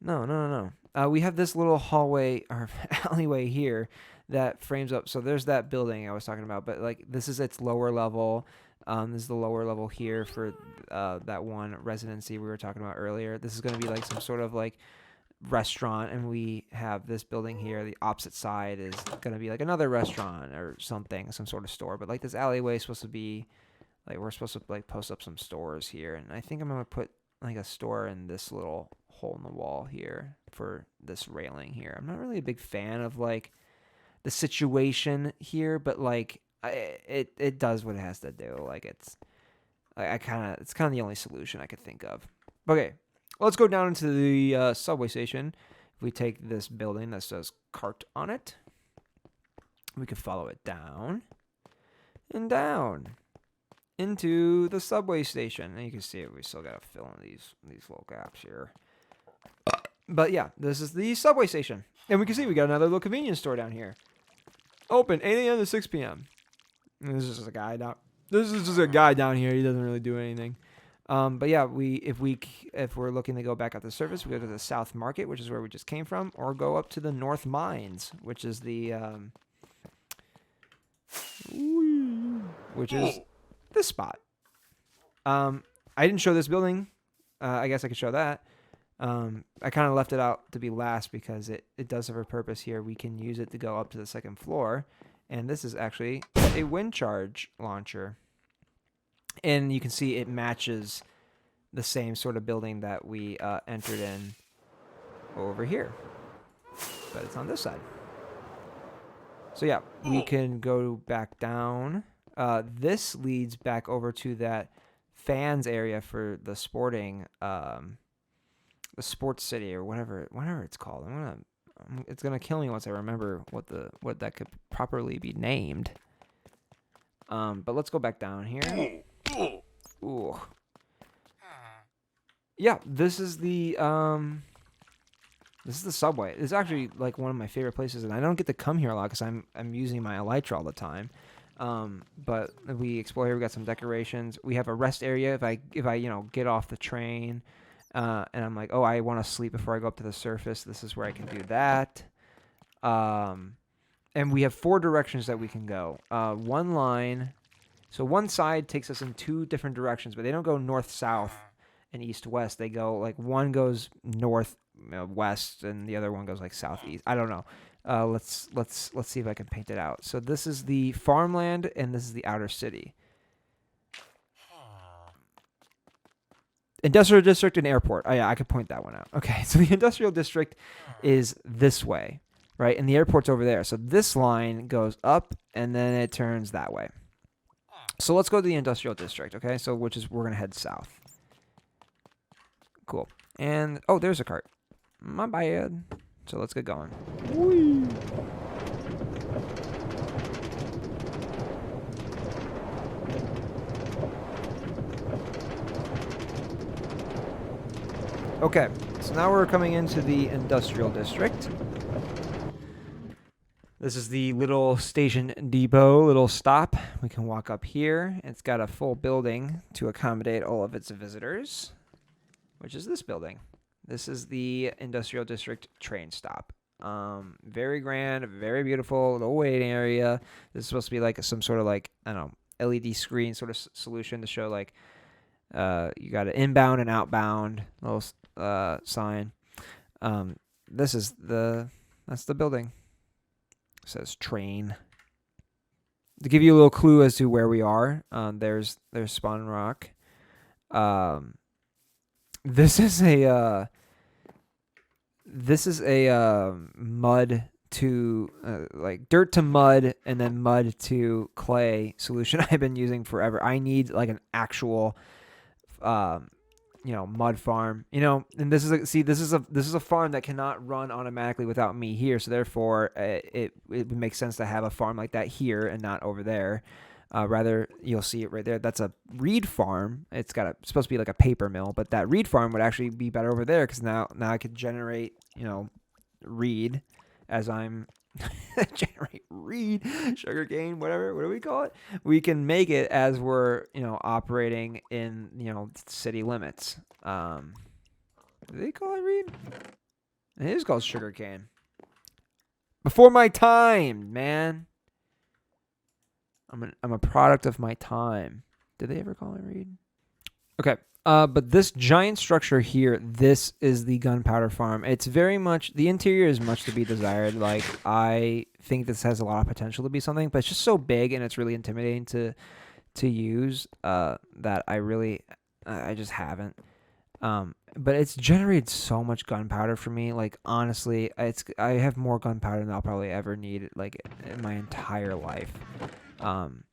We have this little hallway or alleyway here that frames up. So there's that building I was talking about, but like this is its lower level. This is the lower level here for that one residency we were talking about earlier. This is going to be like some sort of like restaurant, and we have this building here. The opposite side is going to be like another restaurant or something, some sort of store. But like this alleyway is supposed to be Like we're supposed to like post up some stores here, and I think I'm gonna put like a store in this little hole in the wall here for this railing here. I'm not really a big fan of like the situation here, but like it does what it has to do. Like it's kind of the only solution I could think of. Okay, let's go down into the subway station. If we take this building that says cart on it, we can follow it down and down into the subway station. And you can see we still got to fill in these little gaps here. But yeah, this is the subway station. And we can see we got another little convenience store down here. Open 8 a.m. to 6 p.m. And this is just a guy down. This is just a guy down here. He doesn't really do anything. But yeah, if we're looking to go back up the surface, we go to the South Market, which is where we just came from, or go up to the North Mines, which is this spot. I didn't show this building. I guess I could show that. I kind of left it out to be last because it does have a purpose here. We can use it to go up to the second floor. And this is actually a wind charge launcher. And you can see it matches the same sort of building that we entered in over here. But it's on this side. So yeah, we can go back down. This leads back over to that fans area for the sporting, the sports city or whatever it's called. It's gonna kill me once I remember what that could properly be named. But let's go back down here. Ooh. Yeah, this is the subway. It's actually like one of my favorite places, and I don't get to come here a lot because I'm using my elytra all the time. But we explore here. We got some decorations. We have a rest area if I get off the train, and I'm like, oh, I want to sleep before I go up to the surface. This is where I can do that. And we have 4 directions that we can go. One line. So one side takes us in 2 different directions, but they don't go north-south and east-west. They go like one goes north-west and the other one goes like southeast. I don't know. Let's see if I can paint it out. So this is the farmland and this is the outer city. Industrial district and airport. Oh yeah, I could point that one out. Okay, so the industrial district is this way, right? And the airport's over there. So this line goes up and then it turns that way. So let's go to the industrial district, okay? So we're going to head south. Cool. And, oh, there's a cart. My bad. So let's get going. Whee! Okay, so now we're coming into the industrial district. This is the little station depot, little stop. We can walk up here. It's got a full building to accommodate all of its visitors, which is this building. This is the industrial district train stop. Very grand, very beautiful, little waiting area. This is supposed to be like some sort of like, I don't know, LED screen sort of solution to show like you got an inbound and outbound little sign. That's the building. It says train. To give you a little clue as to where we are, there's Spawn Rock. This is a mud to like dirt to mud and then mud to clay solution I've been using forever. I need like an actual mud farm, and this is a farm that cannot run automatically without me here. So therefore it would make sense to have a farm like that here and not over there. Rather, you'll see it right there. That's a reed farm. It's supposed to be like a paper mill, but that reed farm would actually be better over there because now I could generate, reed as I'm generate reed, sugarcane, whatever. What do we call it? We can make it as we're, operating in, city limits. Do they call it reed? It is called sugarcane. Before my time, man. I'm a product of my time. Did they ever call it reed? Okay. But this giant structure here, this is the gunpowder farm. It's very much, the interior is much to be desired. Like, I think this has a lot of potential to be something, but it's just so big and it's really intimidating to use that I just haven't. But it's generated so much gunpowder for me. Like honestly, I have more gunpowder than I'll probably ever need like in my entire life. Um,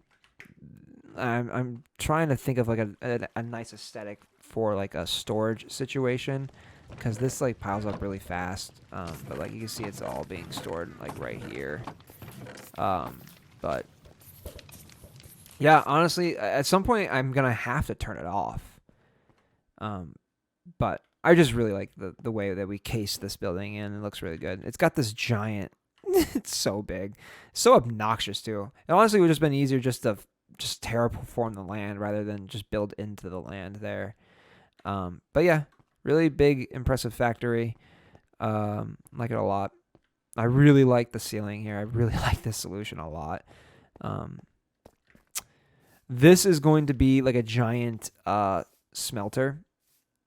I'm trying to think of like a nice aesthetic for like a storage situation, because this like piles up really fast. But like you can see, it's all being stored like right here. But yeah, honestly, at some point I'm gonna have to turn it off. But I just really like the way that we case this building in. It looks really good. It's got this giant. It's so big, so obnoxious too. It honestly would have just been easier just to just terraform the land rather than just build into the land there. But yeah, really big, impressive factory. Like it a lot. I really like the ceiling here. I really like this solution a lot. This is going to be like a giant smelter,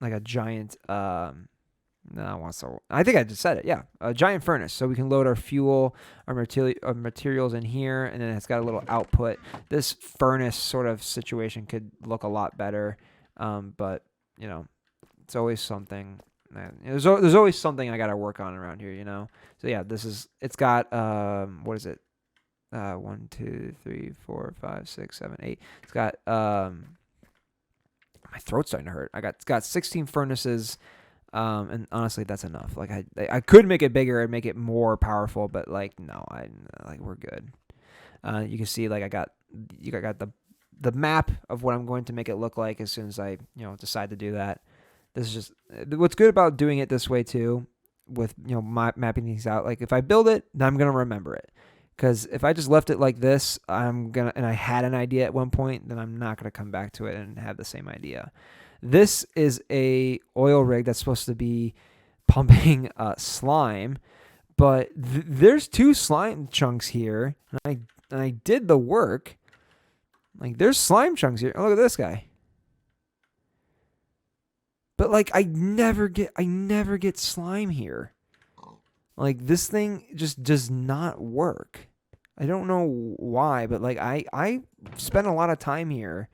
like a giant. I think I just said it. Yeah, a giant furnace, so we can load our fuel, our materials in here, and then it's got a little output. This furnace sort of situation could look a lot better, but you know, it's always something. There's always something I gotta work on around here, you know. So yeah, it's got what is it? 1, 2, 3, 4, 5, 6, 7, 8. It's got my throat's starting to hurt. It's got 16 furnaces. And honestly, that's enough. Like I could make it bigger and make it more powerful, but like no, we're good. You can see like I got the map of what I'm going to make it look like as soon as I decide to do that. This is just what's good about doing it this way too, with mapping things out. Like if I build it, then I'm gonna remember it. Because if I just left it like this, and I had an idea at one point, then I'm not gonna come back to it and have the same idea. This is a oil rig that's supposed to be pumping slime, but there's 2 slime chunks here, and I did the work. Like there's slime chunks here. Oh, look at this guy. But like I never get slime here. Like this thing just does not work. I don't know why, but like I spent a lot of time here.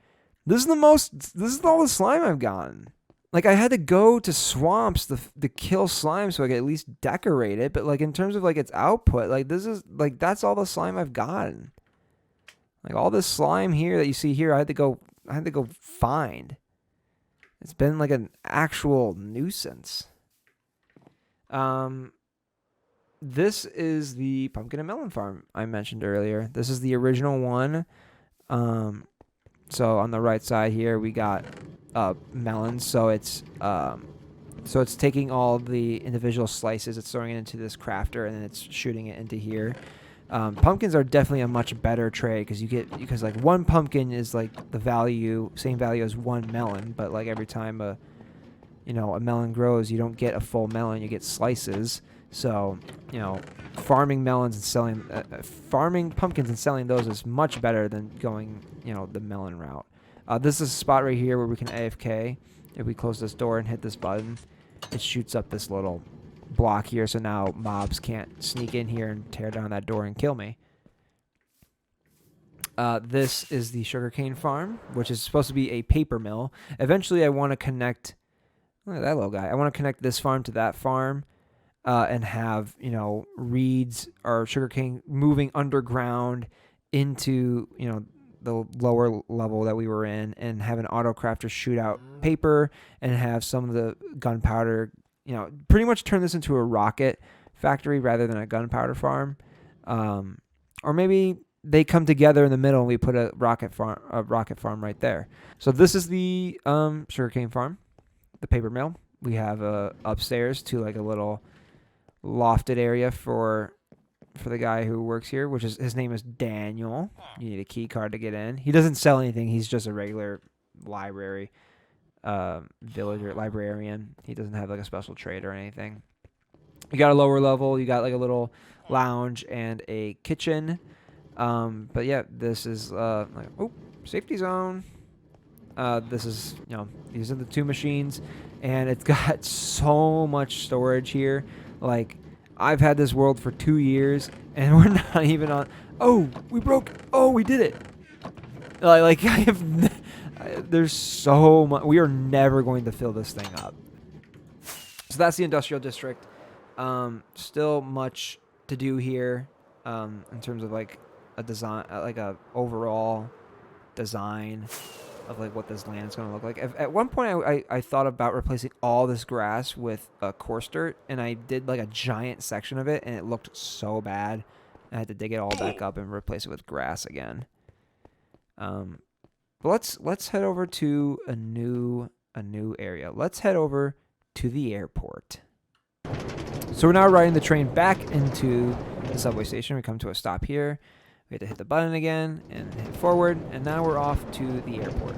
This is all the slime I've gotten. Like I had to go to swamps to kill slime so I could at least decorate it, but like in terms of like its output, like this is like that's all the slime I've gotten. Like all this slime here that you see here, I had to go find. It's been like an actual nuisance. This is the pumpkin and melon farm I mentioned earlier. This is the original one. So on the right side here, we got melons. So it's taking all the individual slices, it's throwing it into this crafter, and then it's shooting it into here. Pumpkins are definitely a much better trade because like one pumpkin is like same value as one melon, but like every time a melon grows, you don't get a full melon, you get slices. So, farming melons and farming pumpkins and selling those is much better than going, the melon route. This is a spot right here where we can AFK. If we close this door and hit this button, it shoots up this little block here. So now mobs can't sneak in here and tear down that door and kill me. This is the sugarcane farm, which is supposed to be a paper mill. Eventually, I want to connect. Look at that little guy. I want to connect this farm to that farm. And have, reeds or sugarcane moving underground into, the lower level that we were in, and have an auto crafter shoot out paper and have some of the gunpowder, pretty much turn this into a rocket factory rather than a gunpowder farm. Or maybe they come together in the middle and we put a rocket farm right there. So this is the sugarcane farm, the paper mill. We have upstairs to like a little lofted area for the guy who works here, which is his name is Daniel. You need a key card to get in. He doesn't sell anything. He's just a regular library villager librarian. He doesn't have like a special trade or anything. You got a lower level. You got like a little lounge and a kitchen. But yeah, this is safety zone. This is these are the 2 machines, and it's got so much storage here. Like, I've had this world for 2 years, and we're not even on. Oh, we did it. Like I have, there's so much. We are never going to fill this thing up. So that's the industrial district. Still much to do here, in terms of like a design, like a overall design of like what this land is going to look like. At one point, I thought about replacing all this grass with coarse dirt, and I did like a giant section of it, and it looked so bad. I had to dig it all back up and replace it with grass again. But let's head over to a new area. Let's head over to the airport. So we're now riding the train back into the subway station. We come to a stop here. We have to hit the button again and hit forward, and now we're off to the airport.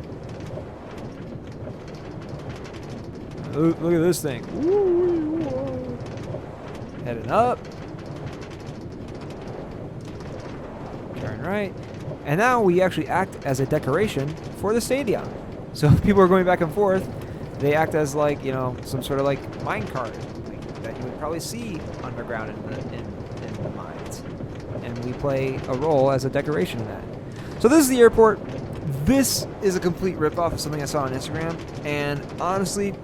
Look at this thing. Ooh, heading up. Turn right. And now we actually act as a decoration for the stadium. So if people are going back and forth, they act as like, some sort of like minecart that you would probably see underground in the mines. And we play a role as a decoration in that. So this is the airport. This is a complete ripoff of something I saw on Instagram. And honestly,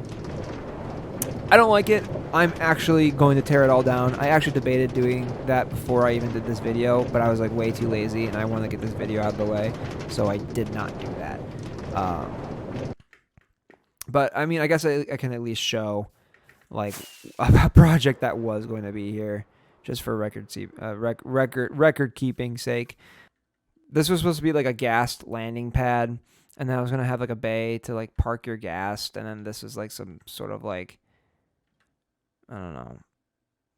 I don't like it. I'm actually going to tear it all down. I actually debated doing that before I even did this video, but I was like way too lazy and I wanted to get this video out of the way, so I did not do that. But I mean, I guess I can at least show like a project that was going to be here, just for record keeping sake. This was supposed to be like a gas landing pad, and then I was gonna have like a bay to like park your gas, and then this is like some sort of like, I don't know.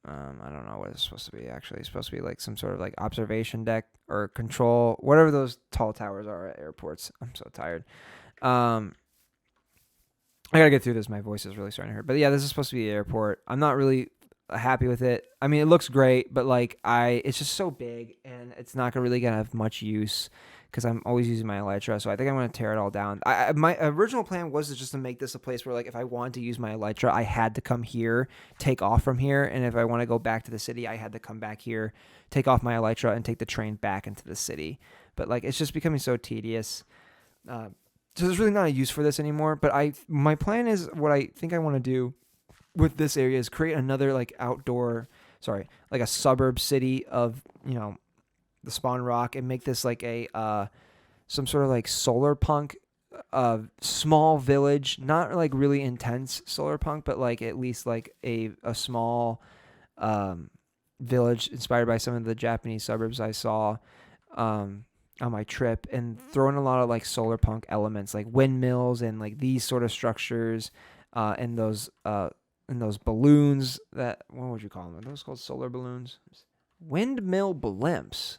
I don't know what it's supposed to be, actually. It's supposed to be like some sort of like observation deck or control, whatever those tall towers are at airports. I'm so tired. I gotta get through this. My voice is really starting to hurt. But yeah, this is supposed to be the airport. I'm not really happy with it. I mean, it looks great, but like it's just so big, and it's not really gonna have much use because I'm always using my Elytra. So I think I'm gonna tear it all down. My original plan was just to make this a place where like if I wanted to use my Elytra, I had to come here, take off from here, and if I want to go back to the city, I had to come back here, take off my Elytra, and take the train back into the city. But like it's just becoming so tedious. So there's really not a use for this anymore. But my plan is, what I think I want to do with this area is create another like like a suburb city of, the Spawn Rock, and make this like a some sort of like solar punk small village, not like really intense solar punk, but like at least like a small village inspired by some of the Japanese suburbs I saw on my trip, and throw in a lot of like solar punk elements like windmills and like these sort of structures and those balloons that, what would you call them? Are those called solar balloons? Windmill blimps.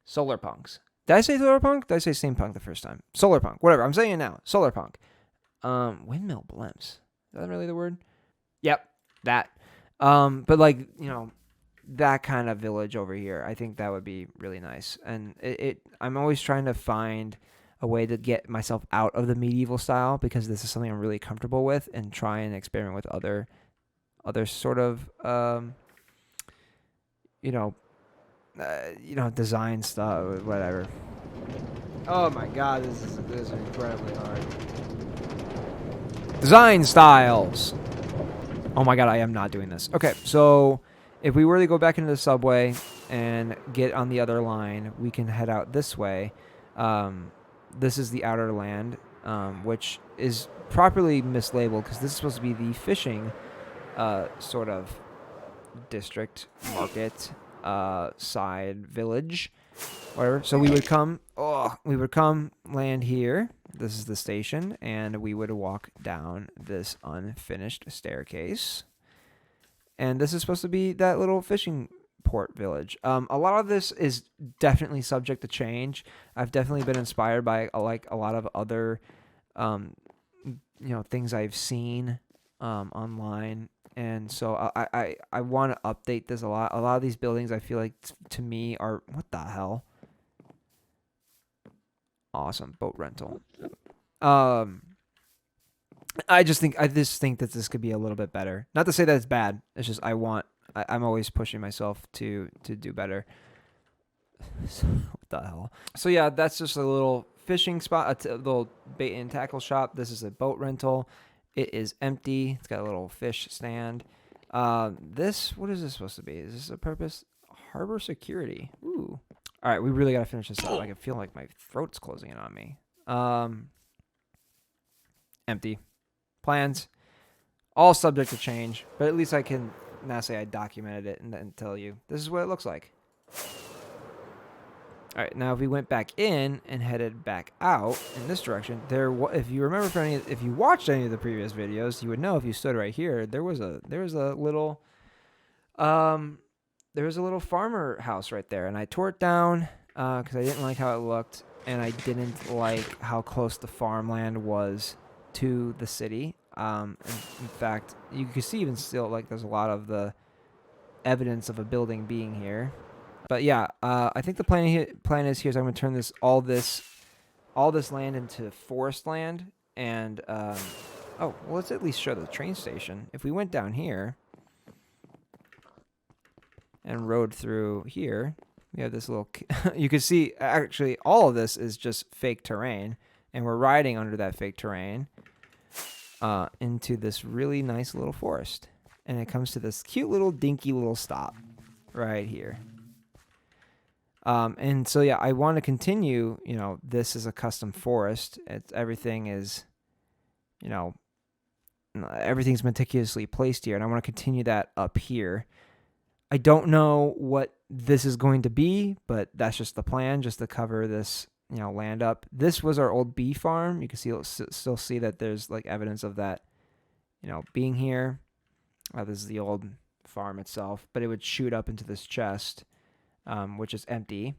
Solar punks. Did I say solar punk? Did I say steampunk the first time? Solar punk. Whatever. I'm saying it now. Solar punk. Windmill blimps. Is that really the word? Yep. That. But like, that kind of village over here, I think that would be really nice. And I'm always trying to find a way to get myself out of the medieval style, because this is something I'm really comfortable with, and try and experiment with other sort of design stuff, whatever. Oh my god, this is incredibly hard. Design styles. Oh my god, I am not doing this. Okay, so if we were to go back into the subway and get on the other line, we can head out this way. This is the outer land, which is properly mislabeled because this is supposed to be the fishing sort of district, market, side village, whatever. So we would come land here. This is the station, and we would walk down this unfinished staircase. And this is supposed to be that little fishing port village. A lot of this is definitely subject to change. I've definitely been inspired by a lot of other, things I've seen online, and so I want to update this a lot. A lot of these buildings, I feel like to me are, what the hell? Awesome boat rental. I just think that this could be a little bit better. Not to say that it's bad. It's just I'm always pushing myself to do better. So, what the hell? So yeah, that's just a little fishing spot, a little bait and tackle shop. This is a boat rental. It is empty. It's got a little fish stand. What is this supposed to be? Is this a purpose? Harbor security. Ooh. All right, we really got to finish this up. I can feel like my throat's closing in on me. Empty. Plans. All subject to change, but at least I can now say I documented it and then tell you this is what it looks like. All right, now if we went back in and headed back out in this direction, if you remember if you watched any of the previous videos, you would know if you stood right here, there was a little farmer house right there, and I tore it down because I didn't like how it looked, and I didn't like how close the farmland was to the city. In fact, you can see even still, like, there's a lot of the evidence of a building being here. But yeah, I think the plan is here is I'm going to turn all this land into forest land, and let's at least show the train station. If we went down here and rode through here, we have this little. You can see actually all of this is just fake terrain, and we're riding under that fake terrain into this really nice little forest, and it comes to this cute little dinky little stop right here. And so, yeah, I want to continue, this is a custom forest. Everything is, everything's meticulously placed here, and I want to continue that up here. I don't know what this is going to be, but that's just the plan, just to cover this, land up. This was our old bee farm. You can still see that there's, like, evidence of that, being here. This is the old farm itself, but it would shoot up into this chest. Which is empty.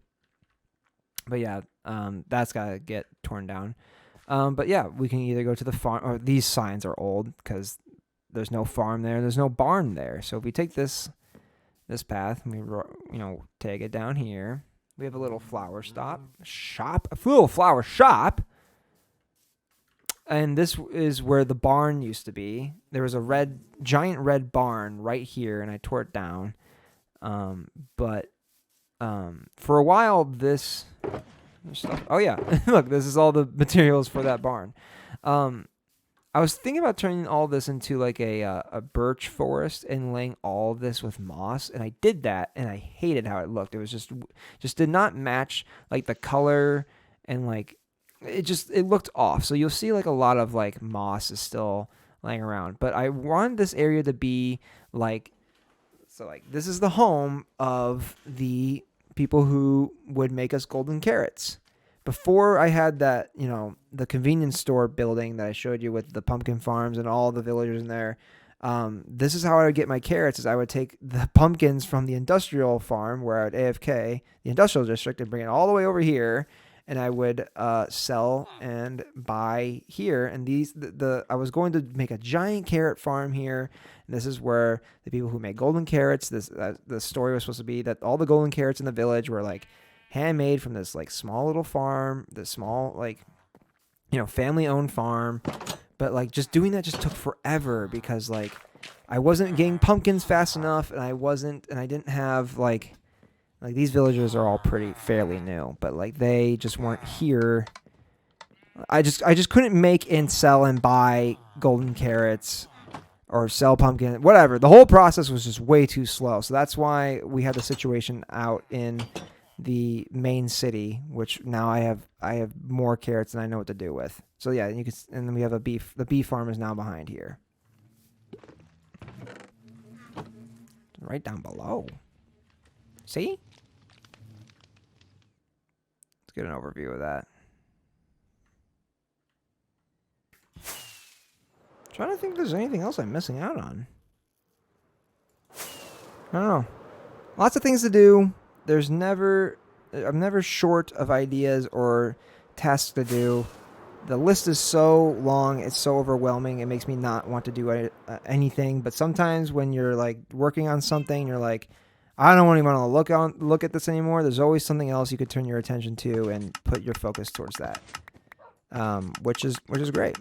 But yeah, that's got to get torn down. But yeah, we can either go to the farm, or these signs are old because there's no farm there. There's no barn there. So if we take this path and we, take it down here, we have a little flower shop. And this is where the barn used to be. There was a giant red barn right here, and I tore it down. But for a while, this stuff. Oh yeah, look, this is all the materials for that barn. I was thinking about turning all this into like a birch forest and laying all of this with moss, and I did that, and I hated how it looked. It was just did not match, like, the color, and like it looked off. So you'll see like a lot of like moss is still laying around, but I wanted this area to be like. So, like, this is the home of the people who would make us golden carrots. Before I had that, the convenience store building that I showed you with the pumpkin farms and all the villagers in there, this is how I would get my carrots, is I would take the pumpkins from the industrial farm where at AFK, the industrial district, and bring it all the way over here, and I would sell and buy here. And I was going to make a giant carrot farm here. And this is where the people who make golden carrots, the story was supposed to be that all the golden carrots in the village were like handmade from this like small little farm, this small like, family owned farm. But like just doing that just took forever because like I wasn't getting pumpkins fast enough, and I didn't have like these villagers are all fairly new, but like they just weren't here. I just couldn't make and sell and buy golden carrots or sell pumpkin, whatever. The whole process was just way too slow. So that's why we had the situation out in the main city, which now I have more carrots than I know what to do with. So yeah, and then we have the bee farm is now behind here. Right down below. See? Let's get an overview of that. Trying to think if there's anything else I'm missing out on. I don't know. Lots of things to do. I'm never short of ideas or tasks to do. The list is so long, it's so overwhelming, it makes me not want to do anything. But sometimes when you're like working on something, you're like, I don't even want to look at this anymore. There's always something else you could turn your attention to and put your focus towards that, which is great.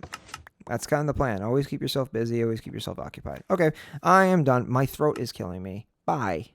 That's kind of the plan. Always keep yourself busy. Always keep yourself occupied. Okay, I am done. My throat is killing me. Bye.